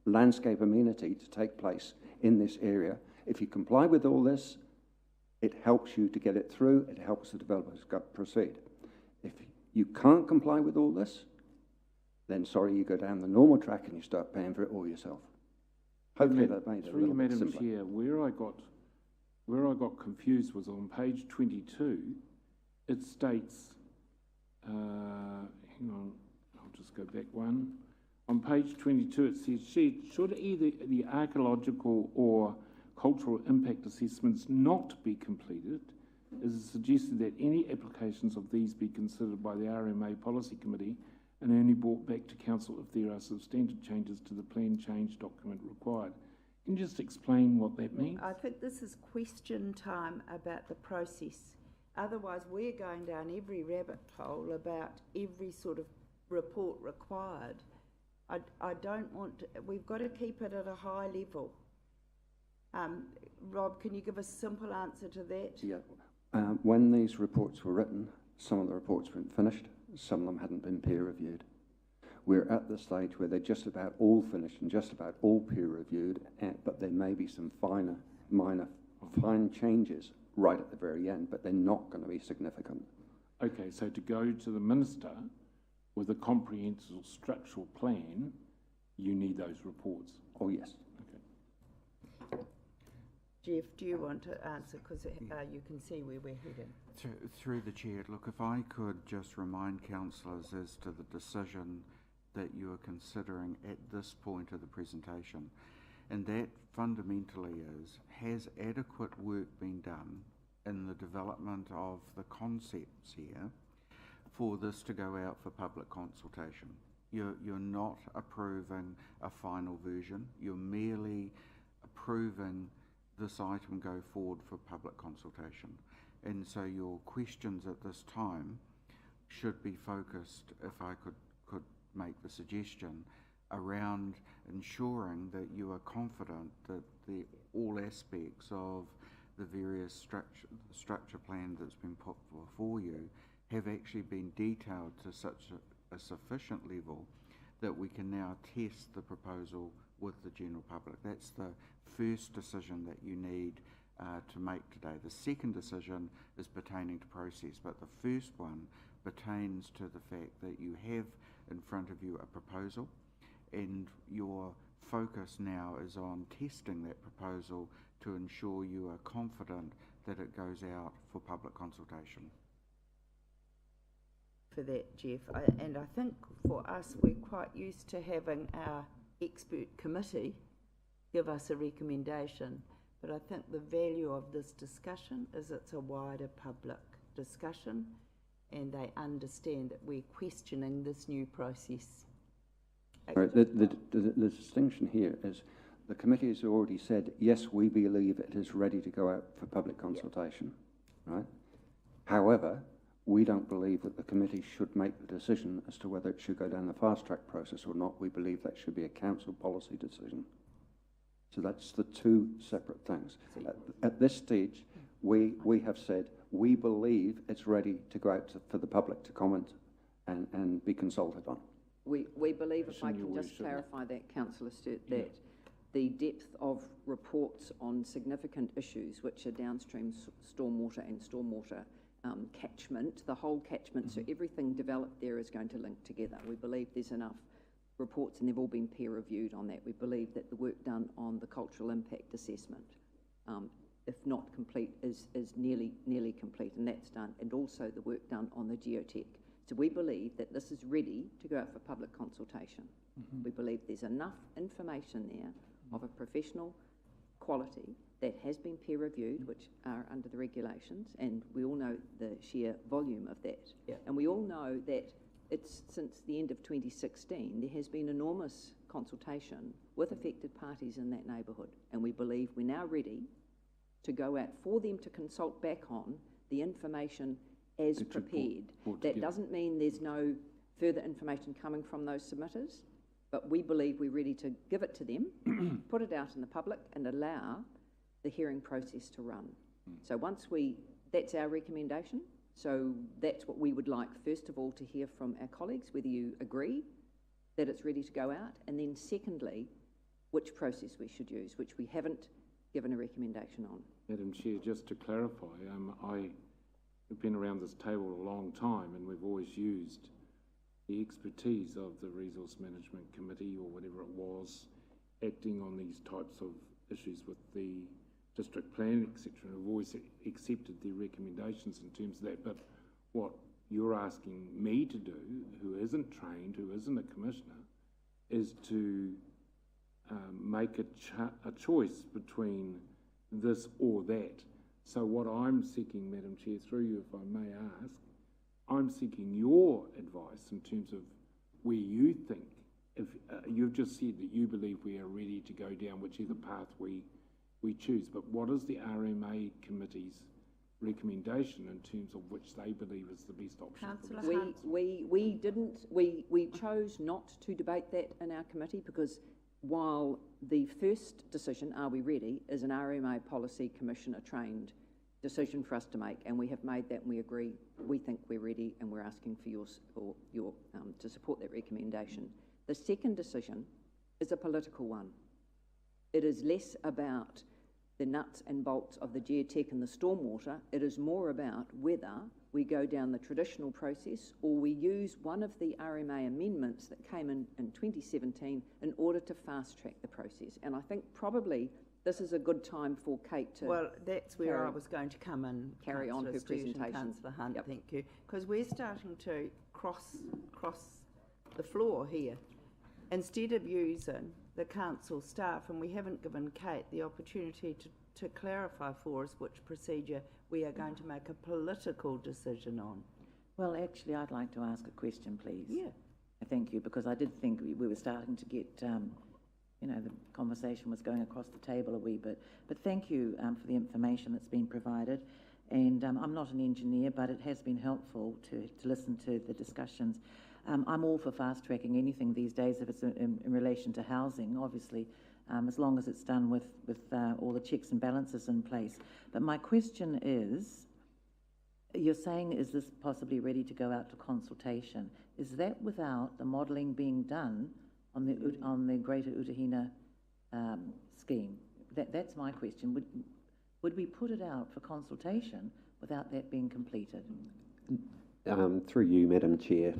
landscape amenity to take place in this area. If you comply with all this, it helps you to get it through, it helps the developers proceed. If you can't comply with all this, then sorry, you go down the normal track and you start paying for it all yourself. Hopefully that made it a little bit Madam simpler. Chair, where I got confused was on page 22. It states, hang on, I'll just go back one. On page 22, it says, should either the archaeological or cultural impact assessments not be completed, it is suggested that any applications of these be considered by the RMA Policy Committee and only brought back to Council if there are substantive changes to the plan change document required. Can you just explain what that means? I think this is question time about the process. Otherwise, we're going down every rabbit hole about every sort of report required. I don't want to, we've got to keep it at a high level. Rob, can you give a simple answer to that? Yeah. When these reports were written, some of the reports weren't finished, some of them hadn't been peer reviewed. We're at the stage where they're just about all finished and just about all peer reviewed, but there may be some minor fine changes right at the very end, but they're not going to be significant. Okay, so to go to the Minister with a comprehensive structural plan, you need those reports. Oh, yes. Okay. Jeff, do you want to answer? Because you can see where we're heading. Through the chair, look, if I could just remind councillors as to the decision that you are considering at this point of the presentation, and that fundamentally is, has adequate work been done in the development of the concepts here for this to go out for public consultation? You're not approving a final version, you're merely approving this item go forward for public consultation. And so your questions at this time should be focused, if I could make the suggestion, around ensuring that you are confident that all aspects of the various structure plan that's been put before you have actually been detailed to such a sufficient level that we can now test the proposal with the general public. That's the first decision that you need to make today. The second decision is pertaining to process, but the first one pertains to the fact that you have in front of you a proposal, and your focus now is on testing that proposal to ensure you are confident that it goes out for public consultation. For that, Jeff, and I think for us, we're quite used to having our expert committee give us a recommendation, but I think the value of this discussion is it's a wider public discussion and they understand that we're questioning this new process. Right, the distinction here is the committee has already said, yes, we believe it is ready to go out for public consultation, right? However, we don't believe that the committee should make the decision as to whether it should go down the fast track process or not. We believe that should be a council policy decision. So that's the two separate things. At this stage, we have said we believe it's ready to go out for the public to comment and be consulted on. We believe, if I Your can just worship. clarify that, Councillor Sturt, that the depth of reports on significant issues, which are downstream stormwater and stormwater catchment, the whole catchment, so everything developed there is going to link together. We believe there's enough reports, and they've all been peer reviewed on that. We believe that the work done on the cultural impact assessment, if not complete, is nearly complete, and that's done, and also the work done on the geotech. So we believe that this is ready to go out for public consultation. We believe there's enough information there of a professional quality that has been peer reviewed, which are under the regulations, and we all know the sheer volume of that. Yeah. And we all know that it's since the end of 2016, there has been enormous consultation with affected parties in that neighbourhood, and we believe we're now ready to go out for them to consult back on the information as That you prepared. brought That together. doesn't mean there's no further information coming from those submitters, but we believe we're ready to give it to them, put it out in the public, and allow the hearing process to run. So that's our recommendation. So that's what we would like, first of all, to hear from our colleagues, whether you agree that it's ready to go out, and then secondly, which process we should use, which we haven't given a recommendation on. Madam Chair, just to clarify, I've been around this table a long time, and we've always used the expertise of the Resource Management Committee, or whatever it was, acting on these types of issues with the district plan, etc. And we've always accepted their recommendations in terms of that. But what you're asking me to do, who isn't trained, who isn't a commissioner, is to make a choice between this or that. So what I'm seeking, Madam Chair, through you, if I may ask, I'm seeking your advice in terms of where you think, if you've just said that you believe we are ready to go down whichever path we choose, but what is the RMA Committee's recommendation in terms of which they believe is the best option? Councillor Hunt. We chose not to debate that in our committee, because while the first decision, are we ready, is an RMA policy commissioner trained decision for us to make, and we have made that, and we agree, we think we're ready, and we're asking for your to support that recommendation. The second decision is a political one. It is less about the nuts and bolts of the geotech and the stormwater. It is more about whether we go down the traditional process or we use one of the RMA amendments that came in 2017 in order to fast track the process. And I think probably this is a good time for Kate to... Well, that's where I was going to come in. Carry on her Councillor Sturt and presentation. Councillor Hunt, Yep. thank you. Because we're starting to cross the floor here. Instead of using the council staff, and we haven't given Kate the opportunity to clarify for us which procedure we are going to make a political decision on. Well, actually, I'd like to ask a question, please. Yeah. Thank you, because I did think we were starting to get, the conversation was going across the table a wee bit. But thank you for the information that's been provided. And I'm not an engineer, but it has been helpful to listen to the discussions. I'm all for fast-tracking anything these days if it's in relation to housing, obviously, as long as it's done with all the checks and balances in place. But my question is, you're saying, is this possibly ready to go out to consultation? Is that without the modelling being done on the Greater Utahina scheme? That's my question. Would we put it out for consultation without that being completed? Through you, Madam Chair,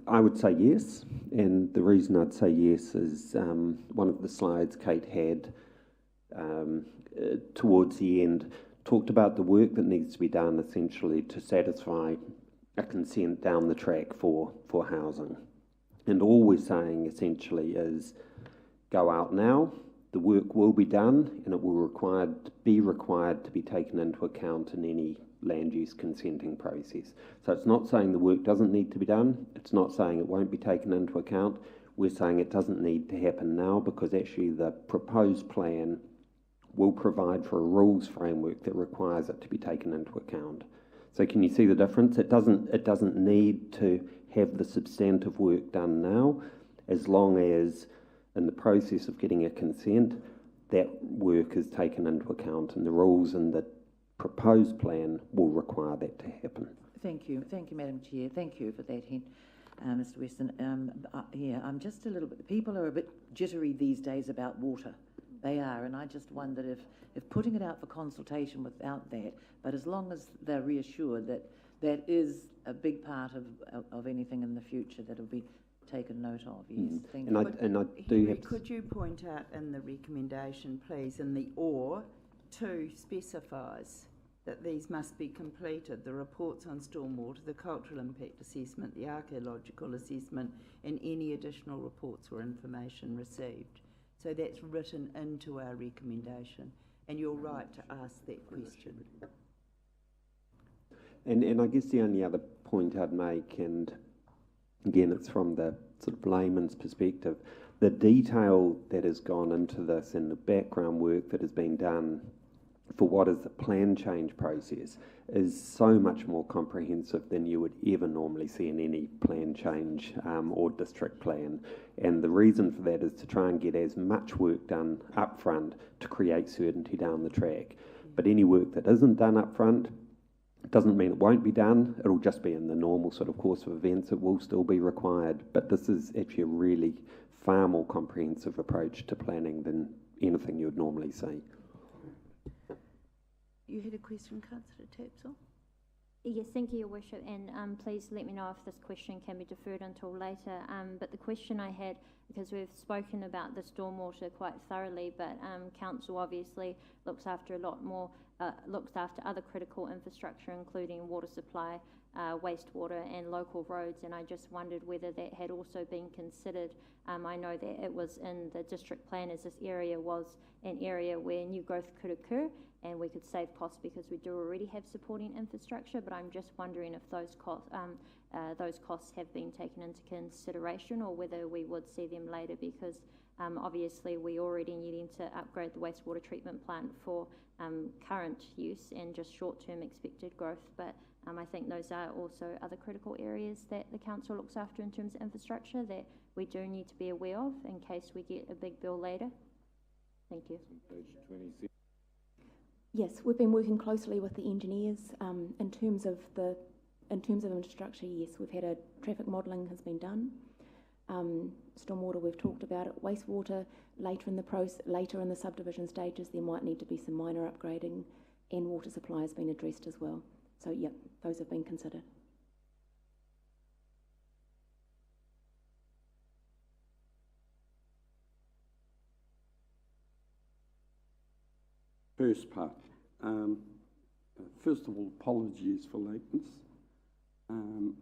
I would say yes, and the reason I'd say yes is one of the slides Kate had towards the end talked about the work that needs to be done essentially to satisfy a consent down the track for housing. And all we're saying essentially is go out now, the work will be done, and it will be required to be taken into account in any land use consenting process. So it's not saying the work doesn't need to be done, it's not saying it won't be taken into account, we're saying it doesn't need to happen now because actually the proposed plan will provide for a rules framework that requires it to be taken into account. So can you see the difference? It doesn't need to have the substantive work done now, as long as in the process of getting a consent, that work is taken into account and the rules and the proposed plan will require that to happen. Thank you, Madam Chair. Thank you for that hint, Mr. Weston. Yeah, I'm just a little bit. People are a bit jittery these days about water. They are, and I just wondered if putting it out for consultation without that, but as long as they're reassured that that is a big part of anything in the future that'll be taken note of. Yes, thank you. And I do Henry, have to could you point out in the recommendation, please, in the or, 2 specifies that these must be completed, the reports on stormwater, the cultural impact assessment, the archaeological assessment, and any additional reports or information received. So that's written into our recommendation, and you're right to ask that question. And I guess the only other point I'd make, and again, it's from the sort of layman's perspective, the detail that has gone into this and the background work that has been done for what is the plan change process is so much more comprehensive than you would ever normally see in any plan change or district plan. And the reason for that is to try and get as much work done up front to create certainty down the track. But any work that isn't done up front doesn't mean it won't be done. It'll just be in the normal sort of course of events. It will still be required. But this is actually a really far more comprehensive approach to planning than anything you would normally see. You had a question, Councillor Tapsell? Yes, thank you, Your Worship, and please let me know if this question can be deferred until later. But the question I had, because we've spoken about the stormwater quite thoroughly, but Council obviously looks after a lot more, looks after other critical infrastructure, including water supply, wastewater and local roads, and I just wondered whether that had also been considered. I know that it was in the district plan as this area was an area where new growth could occur and we could save costs because we do already have supporting infrastructure, but I'm just wondering if those costs have been taken into consideration or whether we would see them later, because obviously we already needing to upgrade the wastewater treatment plant for current use and just short-term expected growth, but I think those are also other critical areas that the council looks after in terms of infrastructure that we do need to be aware of in case we get a big bill later. Thank you. Page 26. Yes, we've been working closely with the engineers in terms of infrastructure. Yes, we've had a traffic modelling has been done. Stormwater, we've talked about it. Wastewater, later in the subdivision stages, there might need to be some minor upgrading, and water supply has been addressed as well. So, yep, those have been considered. First part. First of all, apologies for lateness. And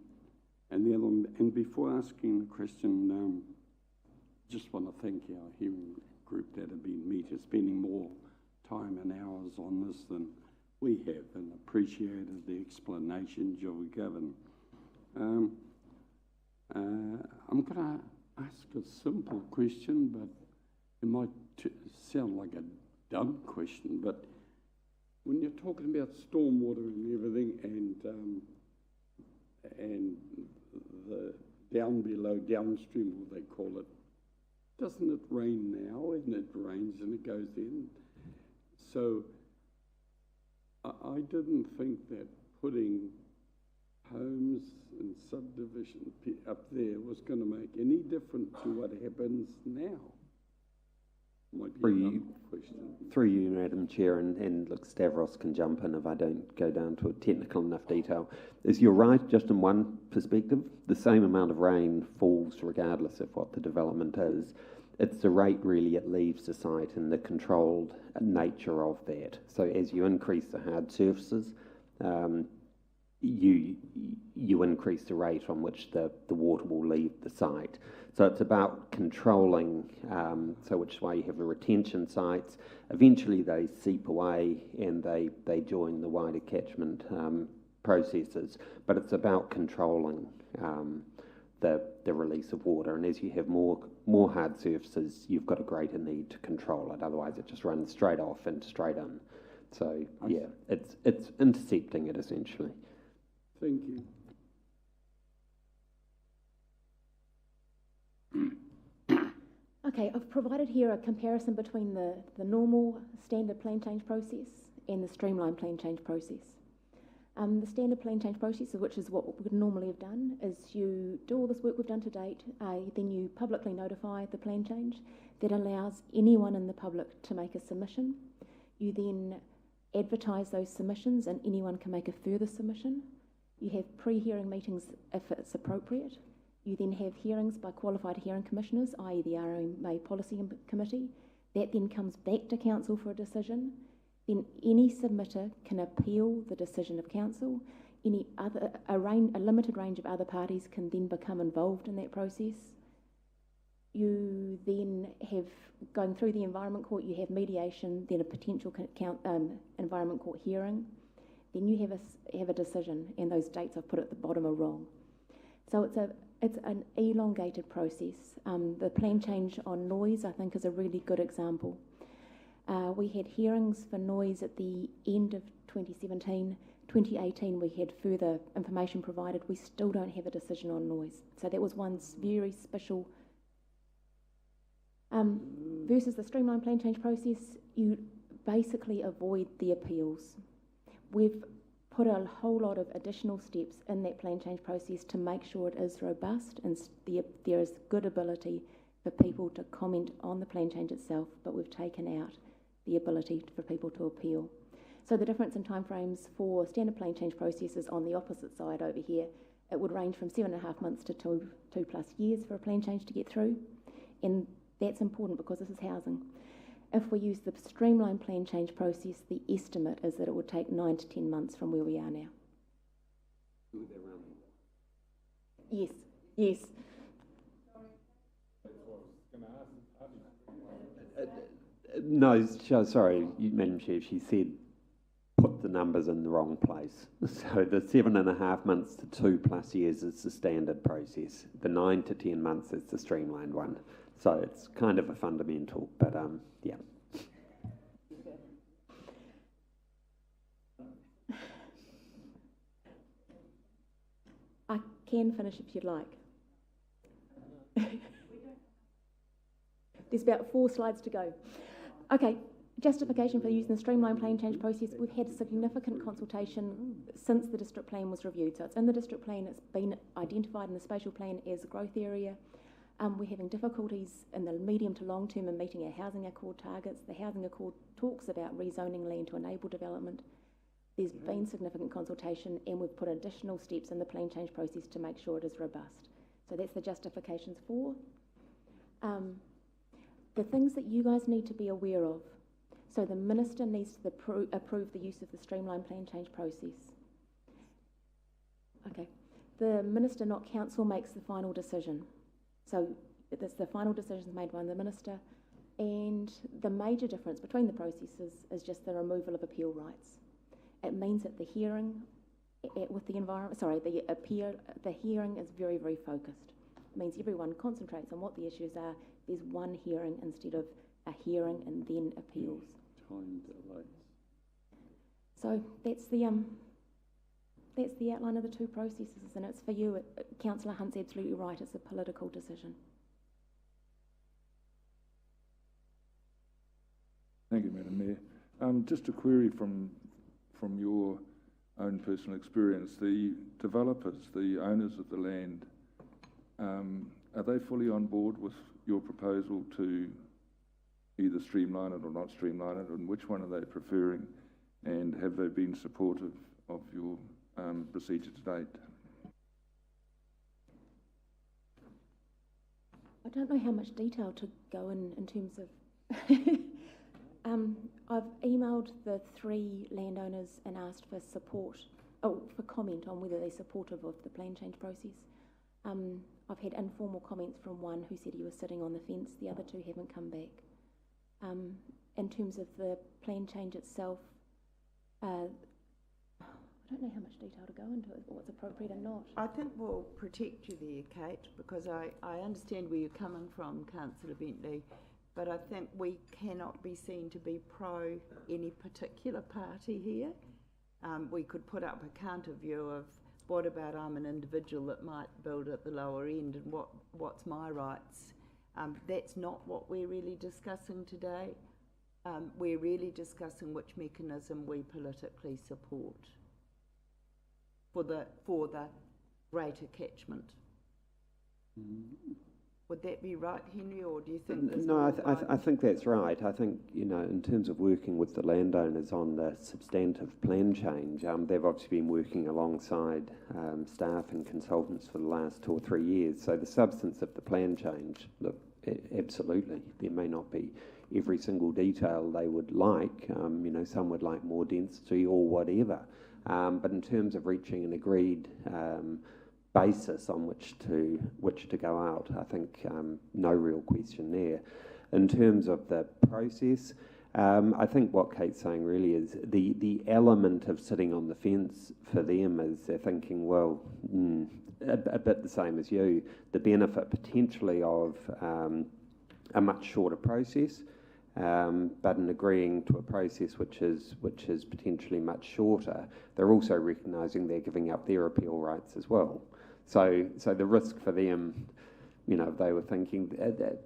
the other one, and before asking the question, just want to thank our hearing group that have been spending more time and hours on this than we have, and appreciated the explanations you've given. I'm going to ask a simple question, but it might sound like a dumb question, but when you're talking about stormwater and everything, and the down below, downstream, what they call it, doesn't it rain now? And it rains and it goes in. So I didn't think that putting homes and subdivision up there was going to make any difference to what happens now. Might be another question. Through you, Madam Chair, and look, Stavros can jump in if I don't go down to a technical enough detail. Is you're right, just in one perspective, the same amount of rain falls regardless of what the development is. It's the rate really it leaves the site and the controlled nature of that. So as you increase the hard surfaces, you increase the rate on which the water will leave the site. So it's about controlling, which is why you have the retention sites. Eventually they seep away and they join the wider catchment processes, but it's about controlling the release of water. And as you have more hard surfaces, you've got a greater need to control it. Otherwise it just runs straight off and straight in. So yeah, it's intercepting it essentially. Thank you. Okay, I've provided here a comparison between the normal standard plan change process and the streamlined plan change process. The standard plan change process, which is what we would normally have done, is you do all this work we've done to date, then you publicly notify the plan change. That allows anyone in the public to make a submission. You then advertise those submissions and anyone can make a further submission. You have pre-hearing meetings if it's appropriate. You then have hearings by qualified hearing commissioners, i.e. the RMA Policy Committee. That then comes back to council for a decision. Then any submitter can appeal the decision of council. A limited range of other parties can then become involved in that process. You then have, going through the Environment Court, you have mediation, then a potential Environment Court hearing. Then you have a decision, and those dates I've put at the bottom are wrong. So it's an elongated process. The plan change on noise, I think, is a really good example. We had hearings for noise at the end of 2017. 2018, we had further information provided. We still don't have a decision on noise. So that was one very special. Versus the streamlined plan change process, you basically avoid the appeals. We've put a whole lot of additional steps in that plan change process to make sure it is robust and there is good ability for people to comment on the plan change itself, but we've taken out the ability for people to appeal. So the difference in timeframes for standard plan change processes on the opposite side over here, it would range from 7.5 months to 2+ years for a plan change to get through. And that's important because this is housing. If we use the streamlined plan change process, the estimate is that it would take 9 to 10 months from where we are now. Yes, yes. No, sorry, Madam Chair, she said put the numbers in the wrong place. So the 7.5 months to 2+ years is the standard process. The 9 to 10 months is the streamlined one. So it's kind of a fundamental, but yeah. I can finish if you'd like. There's about 4 slides to go. Okay, justification for using the streamlined plan change process. We've had significant consultation since the district plan was reviewed. So it's in the district plan, it's been identified in the spatial plan as a growth area. We're having difficulties in the medium to long term in meeting our Housing Accord targets. The Housing Accord talks about rezoning land to enable development. There's been significant consultation and we've put additional steps in the plan change process to make sure it is robust. So that's the justifications for. The things that you guys need to be aware of. So the Minister needs to approve the use of the streamlined plan change process. Okay. The Minister, not Council, makes the final decision. So the final decision is made by the Minister, and the major difference between the processes is just the removal of appeal rights. It means that the hearing with the the hearing is very, very focused. It means everyone concentrates on what the issues are. There's one hearing instead of a hearing and then appeals. Time delays. So that's the outline of the two processes, and it's for you. Councillor Hunt's absolutely right. It's a political decision. Thank you, Madam Mayor. Just a query from your own personal experience. The developers, the owners of the land, are they fully on board with your proposal to either streamline it or not streamline it, and which one are they preferring, and have they been supportive of your procedure to date? I don't know how much detail to go in terms of... I've emailed the 3 landowners and asked for for comment on whether they're supportive of the plan change process. I've had informal comments from one who said he was sitting on the fence. The other 2 haven't come back. In terms of the plan change itself, I don't know how much detail to go into it, or what's appropriate and not. I think we'll protect you there, Kate, because I understand where you're coming from, Councillor Bentley, but I think we cannot be seen to be pro any particular party here. We could put up a counter view of what about I'm an individual that might build at the lower end, and what's my rights. That's not what we're really discussing today. We're really discussing which mechanism we politically support for the greater catchment. Would that be right, Henry, or do you think there's No, more I think that's right. I think, you know, in terms of working with the landowners on the substantive plan change, they've obviously been working alongside staff and consultants for the last 2 or 3 years. So the substance of the plan change, look, absolutely, there may not be every single detail they would like. You know, some would like more density or whatever. But in terms of reaching an agreed basis on which to go out, I think no real question there. In terms of the process, I think what Kate's saying really is the element of sitting on the fence for them is they're thinking, well, a bit the same as you, the benefit potentially of a much shorter process, but in agreeing to a process which is potentially much shorter, they're also recognising they're giving up their appeal rights as well. So the risk for them, you know, they were thinking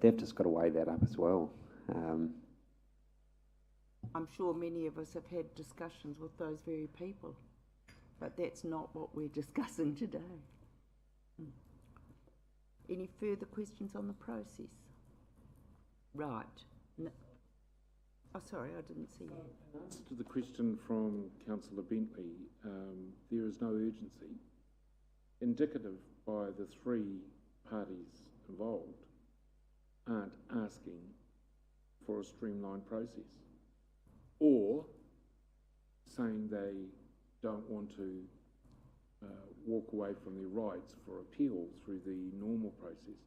they've just got to weigh that up as well. I'm sure many of us have had discussions with those very people, but that's not what we're discussing today. Any further questions on the process? Right. No. Oh, sorry, I didn't see you. In answer to the question from Councillor Bentley, there is no urgency. Indicative by the 3 parties involved aren't asking for a streamlined process or saying they don't want to walk away from their rights for appeal through the normal process.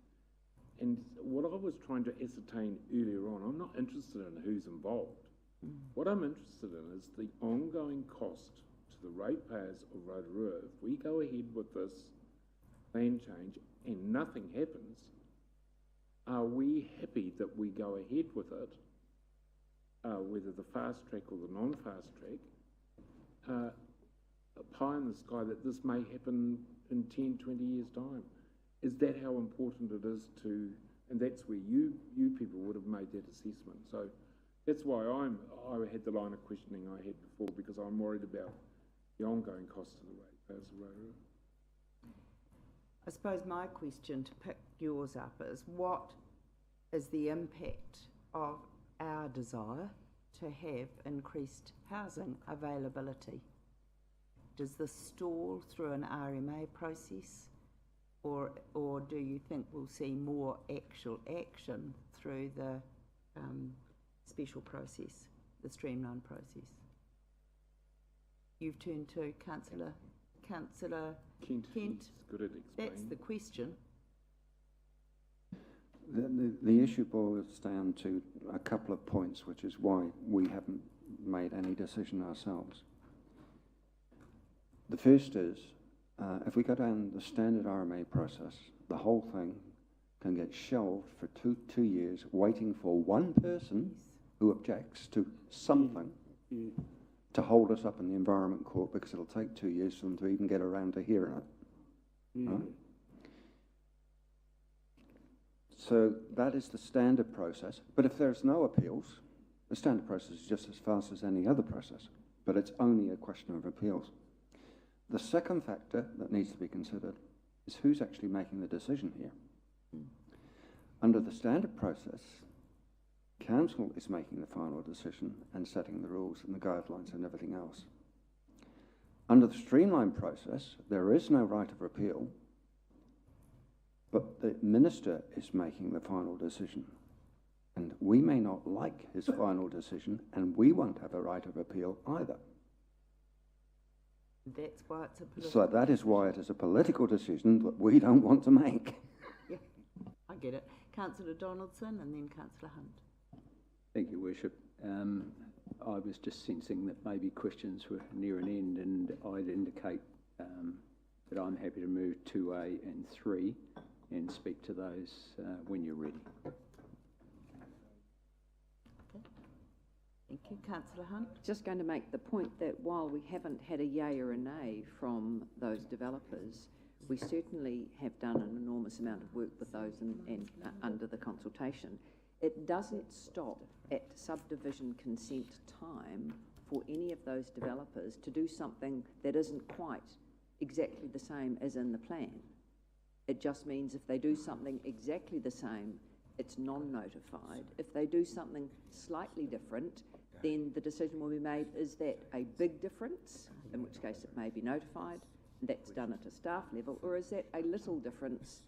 And what I was trying to ascertain earlier on, I'm not interested in who's involved. What I'm interested in is the ongoing cost to the ratepayers of Rotorua. If we go ahead with this plan change and nothing happens, are we happy that we go ahead with it, whether the fast track or the non-fast track, a pie in the sky that this may happen in 10, 20 years' time? Is that how important it is to, and that's where you people would have made that assessment. So that's why I had the line of questioning I had before, because I'm worried about the ongoing cost of the ratepayers of Rotorua. I suppose my question, to pick yours up, is what is the impact of our desire to have increased housing availability? Does this stall through an RMA process? Or do you think we'll see more actual action through the special process, the streamlined process? You've turned to Councillor Kent. He's good at explaining. That's the question. The issue boils down to a couple of points, which is why we haven't made any decision ourselves. The first is, if we go down the standard RMA process, the whole thing can get shelved for two years, waiting for one person who objects to something to hold us up in the Environment Court, because it'll take 2 years for them to even get around to hearing it. Right? So that is the standard process. But if there's no appeals, the standard process is just as fast as any other process, but it's only a question of appeals. The second factor that needs to be considered is who's actually making the decision here. Under the standard process, Council is making the final decision and setting the rules and the guidelines and everything else. Under the streamlined process, there is no right of appeal, but the Minister is making the final decision. And we may not like his final decision, and we won't have a right of appeal either. That's why it's a political So that is why it is a political decision that we don't want to make. Yeah, I get it. Councillor Donaldson and then Councillor Hunt. Thank you, Worship. I was just sensing that maybe questions were near an end, and I'd indicate that I'm happy to move 2A and 3 and speak to those when you're ready. Thank you. Councillor Hunt. Just going to make the point that while we haven't had a yay or a nay from those developers, we certainly have done an enormous amount of work with those and under the consultation. It doesn't stop at subdivision consent time for any of those developers to do something that isn't quite exactly the same as in the plan. It just means if they do something exactly the same, it's non-notified. If they do something slightly different, then the decision will be made, is that a big difference, in which case it may be notified, and that's done at a staff level, or is that a little difference,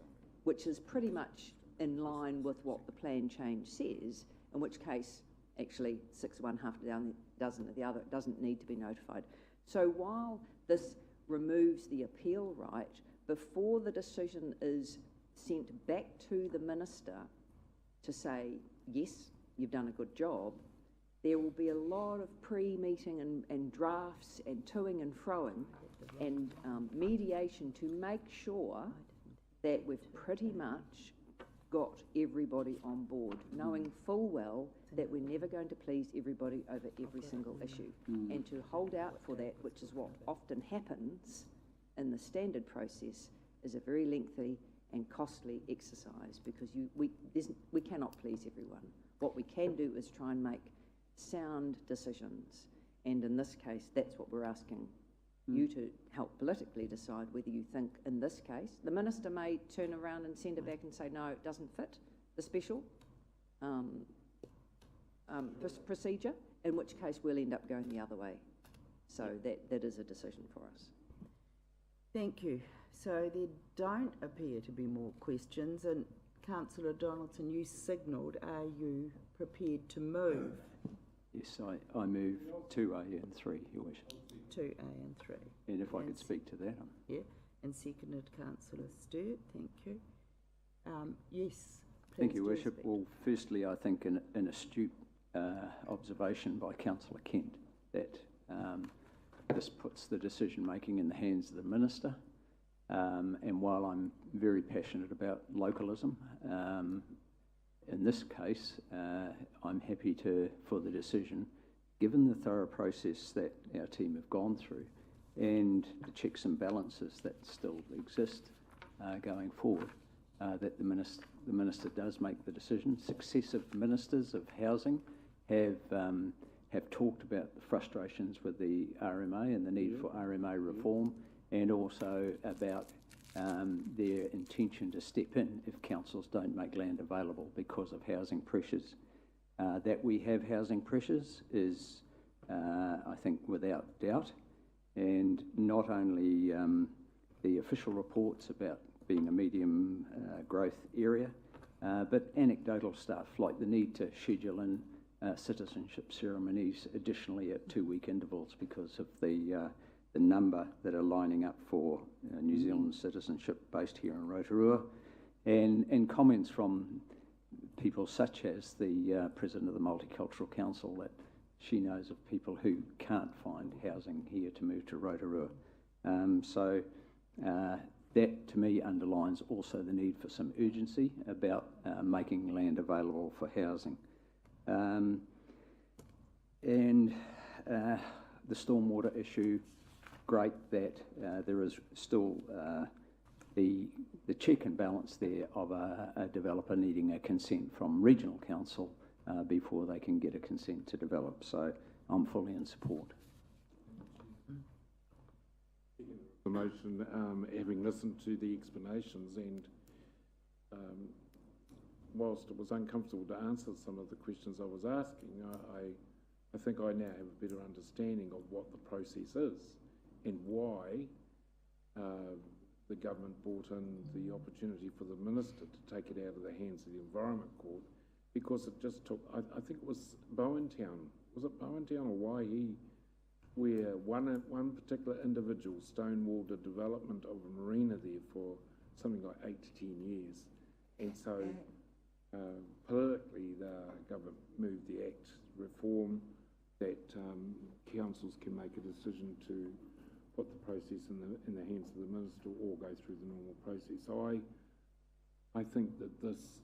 which is pretty much in line with what the plan change says, in which case, actually, 6 of one, half a dozen of the other, it doesn't need to be notified. So while this removes the appeal right, before the decision is sent back to the minister to say, yes, you've done a good job, there will be a lot of pre-meeting and drafts and toing and froing and mediation to make sure that we've pretty much got everybody on board, knowing full well that we're never going to please everybody over every single issue. And to hold out for that, which is what often happens in the standard process, is a very lengthy and costly exercise, because we cannot please everyone. What we can do is try and make sound decisions, and in this case, that's what we're asking you to help politically decide whether you think, in this case, the minister may turn around and send it back and say, no, it doesn't fit the special procedure, in which case we'll end up going the other way. So that is a decision for us. Thank you. So there don't appear to be more questions, and Councillor Donaldson, you signalled, are you prepared to move? Yes, I move 2A and 3, Your Worship. 2A and 3. And if I could speak to that. Yeah, and seconded Councillor Sturt, thank you. Yes, please. Thank you, Worship. Speak. Well, firstly, I think an astute observation by Councillor Kent that this puts the decision-making in the hands of the Minister. And while I'm very passionate about localism, in this case, I'm happy for the decision, given the thorough process that our team have gone through and the checks and balances that still exist going forward, that the minister does make the decision. Successive ministers of housing have talked about the frustrations with the RMA and the need for RMA reform, and also about their intention to step in if councils don't make land available because of housing pressures. That we have housing pressures is, I think, without doubt, and not only the official reports about being a medium growth area, but anecdotal stuff like the need to schedule in citizenship ceremonies additionally at 2-week intervals because of the number that are lining up for New Zealand citizenship based here in Rotorua, and comments from people such as the President of the Multicultural Council that she knows of people who can't find housing here to move to Rotorua. So that to me underlines also the need for some urgency about making land available for housing. And the stormwater issue, great that there is still the check and balance there of a developer needing a consent from regional council before they can get a consent to develop. So I'm fully in support. The motion, having listened to the explanations, and whilst it was uncomfortable to answer some of the questions I was asking, I think I now have a better understanding of what the process is and why the government brought in the opportunity for the minister to take it out of the hands of the Environment Court, because it just took, I think it was Bowentown, was it Bowentown or Waihi, where one particular individual stonewalled the development of a marina there for something like 8 to 10 years. And so politically the government moved the Act reform that councils can make a decision to put the process in the hands of the minister or go through the normal process. So I think that this,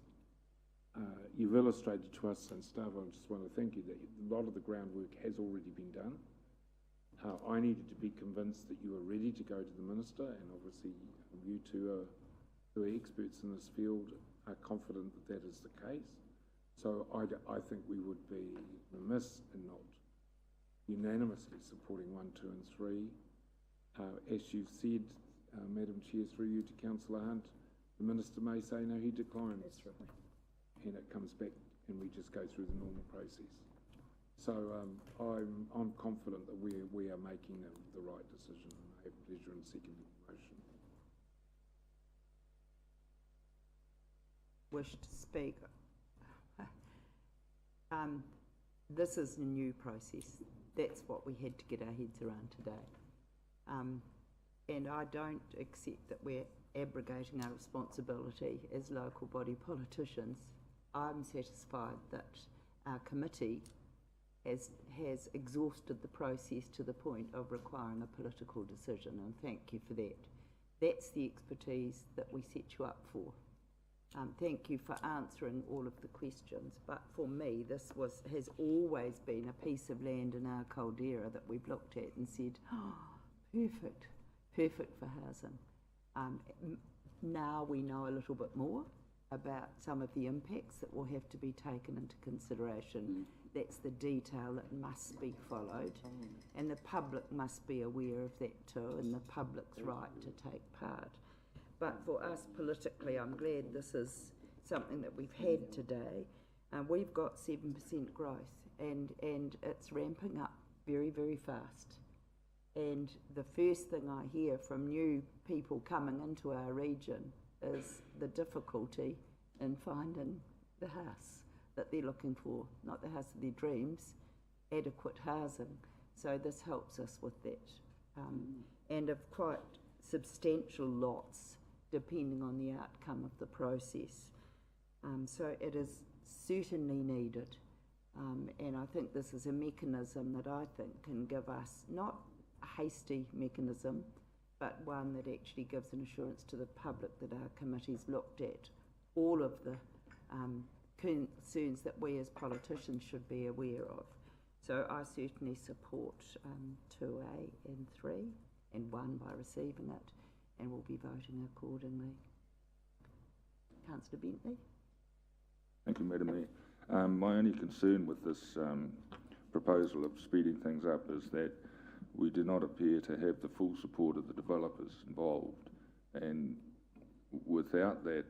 you've illustrated to us, and Stav, I just want to thank you that a lot of the groundwork has already been done. I needed to be convinced that you were ready to go to the minister, and obviously you two who are experts in this field are confident that that is the case. So I think we would be remiss in not unanimously supporting 1, 2 and 3. As you've said, Madam Chair, through you to Councillor Hunt, the Minister may say no, he declines. That's right. And it comes back and we just go through the normal process. So I'm confident that we are making the right decision, and I have pleasure in seconding the motion. Wish to speak. This is a new process. That's what we had to get our heads around today. And I don't accept that we're abrogating our responsibility as local body politicians. I'm satisfied that our committee has exhausted the process to the point of requiring a political decision, and thank you for that. That's the expertise that we set you up for. Thank you for answering all of the questions, but for me this has always been a piece of land in our Caldera that we've looked at and said, oh, perfect for housing. Now we know a little bit more about some of the impacts that will have to be taken into consideration. That's the detail that must be followed, and the public must be aware of that too, and the public's right to take part. But for us politically, I'm glad this is something that we've had today. We've got 7% growth, and it's ramping up very, very fast. And the first thing I hear from new people coming into our region is the difficulty in finding the house that they're looking for, not the house of their dreams, adequate housing. So this helps us with that. And of quite substantial lots, depending on the outcome of the process. So it is certainly needed. And I think this is a mechanism that I think can give us, not a hasty mechanism, but one that actually gives an assurance to the public that our committee's looked at all of the concerns that we as politicians should be aware of. So I certainly support 2A and 3, and 1 by receiving it, and we'll be voting accordingly. Councillor Bentley? Thank you, Madam Mayor. My only concern with this proposal of speeding things up is that we do not appear to have the full support of the developers involved, and without that,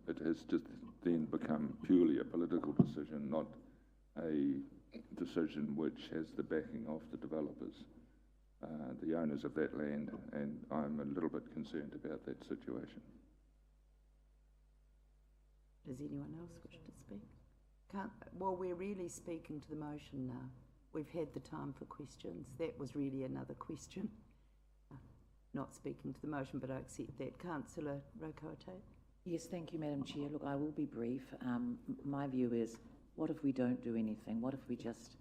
it has just then become purely a political decision, not a decision which has the backing of the developers, the owners of that land, and I'm a little bit concerned about that situation. Does anyone else wish to speak? Well, we're really speaking to the motion now. We've had the time for questions. That was really another question. Not speaking to the motion, but I accept that. Councillor Rotorua? Yes, thank you, Madam Chair. Look, I will be brief. My view is, what if we don't do anything? What if we just...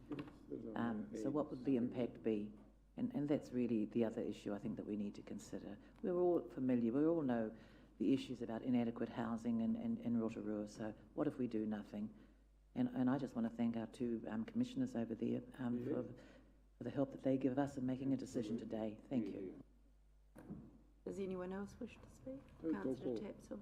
so what would the impact be? And that's really the other issue I think that we need to consider. We're all familiar, we all know the issues about inadequate housing in Rotorua, so what if we do nothing? And I just want to thank our two commissioners over there for the help that they give us in making a decision today. Thank you. Does anyone else wish to speak? Councillor Tapsell?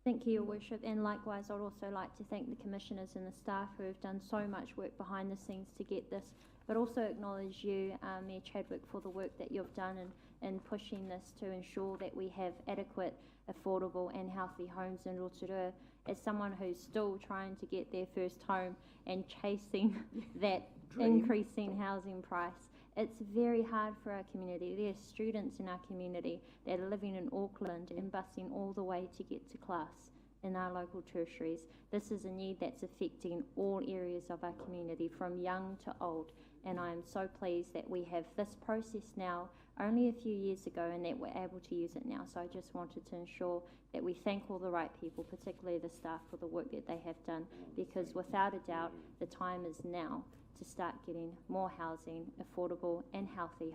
Thank you, Your Worship, and likewise I'd also like to thank the commissioners and the staff who have done so much work behind the scenes to get this, but also acknowledge you, Mayor Chadwick, for the work that you've done in pushing this to ensure that we have adequate, affordable and healthy homes in Rotorua. As someone who's still trying to get their first home and chasing that increasing housing price, it's very hard for our community. There are students in our community that are living in Auckland and busing all the way to get to class in our local tertiaries. This is a need that's affecting all areas of our community, from young to old, and I am so pleased that we have this process now only a few years ago and that we're able to use it now. So I just wanted to ensure that we thank all the right people, particularly the staff, for the work that they have done, because without a doubt the time is now to start getting more housing, affordable and healthy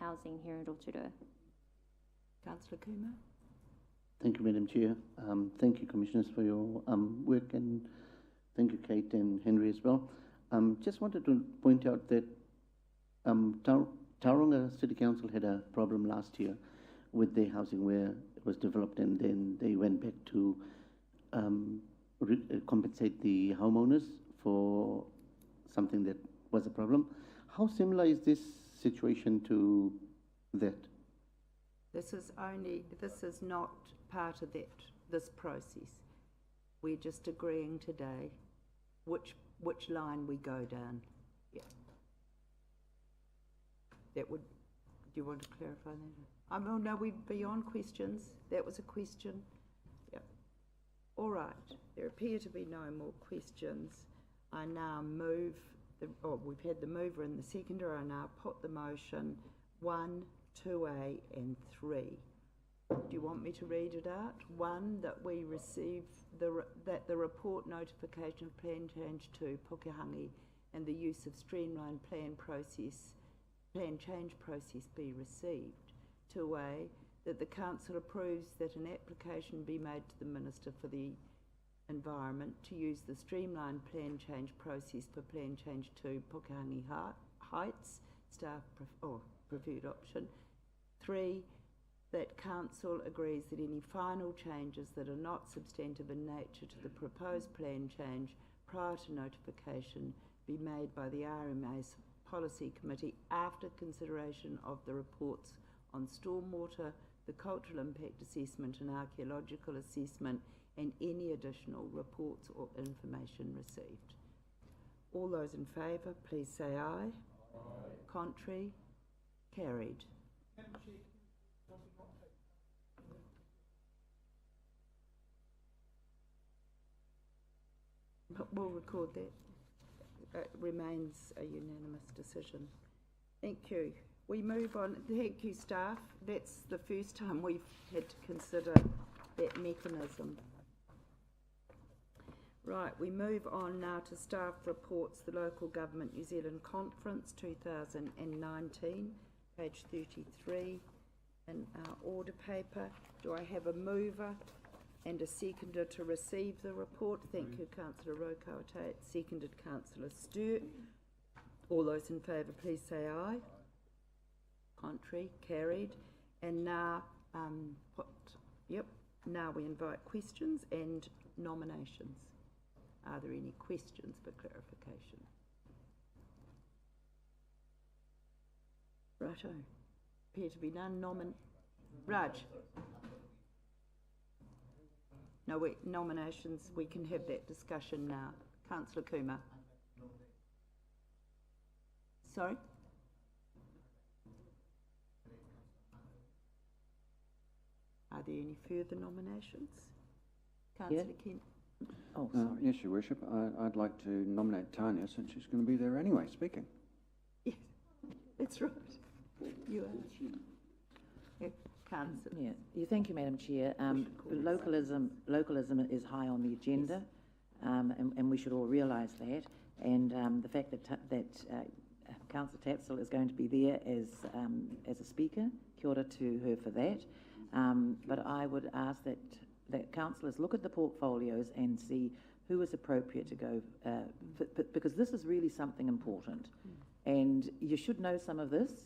housing here in Rotorua. Councillor Kumar? Thank you, Madam Chair. Thank you, Commissioners, for your work, and thank you, Kate and Henry, as well. Just wanted to point out that Tauranga City Council had a problem last year with their housing where it was developed, and then they went back to compensate the homeowners for something that was a problem. How similar is this situation to that? This is not part of this process. We're just agreeing today which line we go down. Yeah. Do you want to clarify that? Oh no, we're beyond questions. That was a question. Yeah. All right. There appear to be no more questions. I now move we've had the mover and the seconder. I now put the motion 1, 2A and 3. Do you want me to read it out? 1, that we receive that the report notification of plan change to Pukehangi and the use of streamlined plan change process be received. 2A, that the council approves that an application be made to the Minister for the Environment to use the streamlined plan change process for plan change to Pukehangi Heights, staff preferred option. 3, that council agrees that any final changes that are not substantive in nature to the proposed plan change prior to notification be made by the RMA's Policy Committee after consideration of the reports on stormwater, the cultural impact assessment and archaeological assessment, and any additional reports or information received. All those in favour, please say aye. Aye. Contrary? Carried. But we'll record that. It remains a unanimous decision. Thank you. We move on. Thank you, staff. That's the first time we've had to consider that mechanism. Right, we move on now to staff reports, the Local Government New Zealand Conference 2019, page 33 in our order paper. Do I have a mover and a seconder to receive the report? Thank you, Councillor Rotorua. Seconded, Councillor Sturt. All those in favour, please say aye. Contrary? Carried. And now, now we invite questions and nominations. Are there any questions for clarification? Righto. Appear to be none. Raj? No, nominations, we can have that discussion now. Councillor Kumar. Sorry? Are there any further nominations? Councillor Kent. Oh, sorry. Yes, Your Worship. I'd like to nominate Tanya since she's going to be there anyway, speaking. Yes, that's right. You are. Yeah, Councillor. Yeah. Thank you, Madam Chair. Localism is high on the agenda, and we should all realise that. And the fact that Councillor Tapsell is going to be there as a speaker, kia ora to her for that. But I would ask that councillors look at the portfolios and see who is appropriate to go, because this is really something important. And you should know some of this.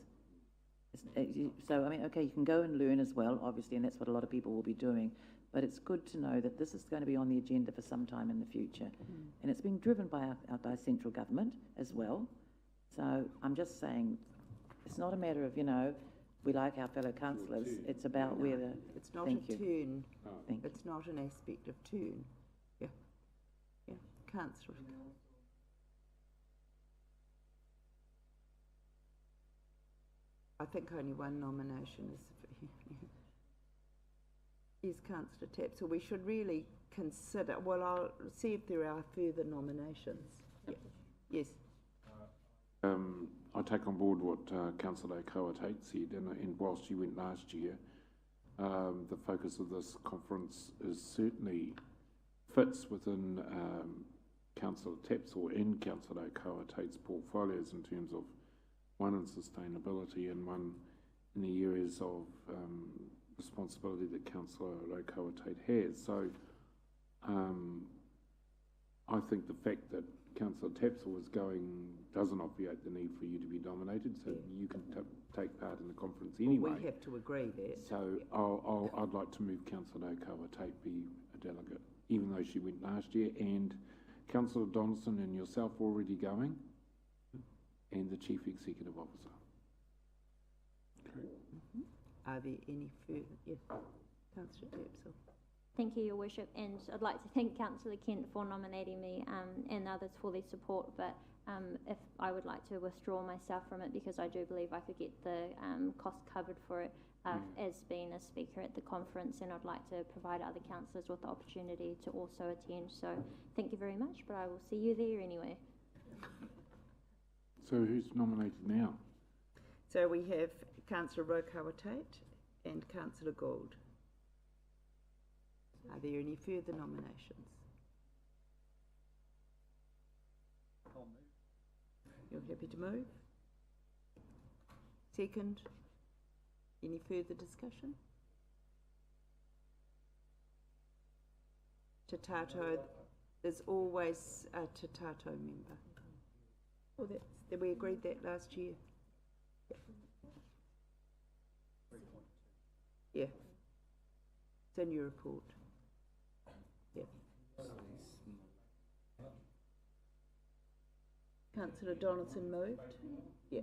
So, I mean, okay, you can go and learn as well, obviously, and that's what a lot of people will be doing. But it's good to know that this is going to be on the agenda for some time in the future. And it's being driven by our central government as well. So I'm just saying, it's not a matter of, we like our fellow councillors. It's about where the... It's not a turn. It's not an aspect of turn. Yeah. Yeah. Councillor. I think only one nomination is Councillor Tapp. So we should really consider... Well, I'll see if there are further nominations. Yeah. Yes. I take on board what Councillor Coatate said, and whilst she went last year, the focus of this conference is certainly fits within Councillor Tapsell and Councillor Coatate's portfolios in terms of one in sustainability and one in the areas of responsibility that Councillor Coatate has. So I think the fact that Councillor Tapsell is going doesn't obviate the need for you to be nominated, so you can take part in the conference anyway. We have to agree there. So I'd like to move Councillor Coatate be a delegate. even though she went last year, and Councillor Donaldson and yourself already going, and the Chief Executive Officer. Are there any further? Yes, Councillor Terpsell. Thank you, Your Worship, and I'd like to thank Councillor Kent for nominating me and others for their support, but if I would like to withdraw myself from it because I do believe I could get the cost covered for it as being a speaker at the conference, and I'd like to provide other councillors with the opportunity to also attend. So thank you very much, but I will see you there anyway. So who's nominated now? So we have Councillor Rotorua Tate and Councillor Gould. Are there any further nominations? You're happy to move? Second? Any further discussion? Te Tato, there's always a Te Tato member. Oh, we agreed that last year. Yeah. It's in your report. Yeah. Councillor Donaldson moved. Yeah.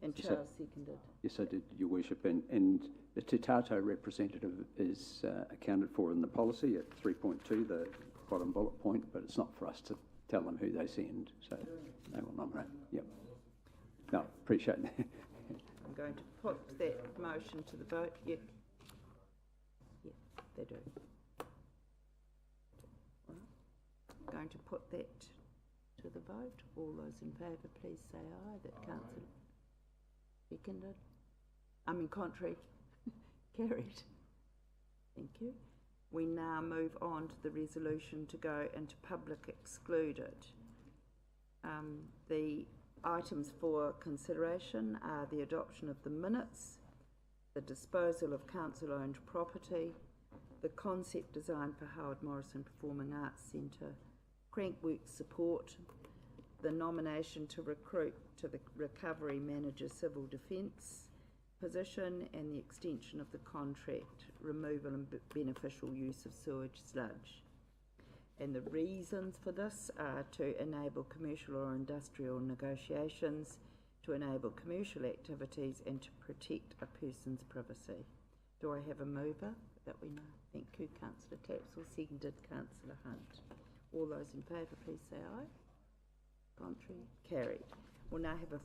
And Charles seconded. Yes, I did, Your Worship, and the Te Tato representative is accounted for in the policy at 3.2, the bottom bullet point, but it's not for us to tell them who they send, so they will nominate. Yep. No, appreciate that. I'm going to put that motion to the vote. Yeah. Yeah, they do. Well, I'm going to put that to the vote. All those in favour, please say aye. That Councillor seconded. Contrary. Carried. Thank you. We now move on to the resolution to go into public excluded. The items for consideration are the adoption of the minutes, the disposal of council-owned property, the concept design for Howard Morrison Performing Arts Centre, Crankworks support, the nomination to recruit to the Recovery Manager Civil Defence position, and the extension of the contract, removal and beneficial use of sewage sludge. And the reasons for this are to enable commercial or industrial negotiations, to enable commercial activities, and to protect a person's privacy. Do I have a mover that we know? Thank you, Councillor Tapsell. Seconded, Councillor Hunt. All those in favour, please say aye. Contrary? Carried. We'll now have a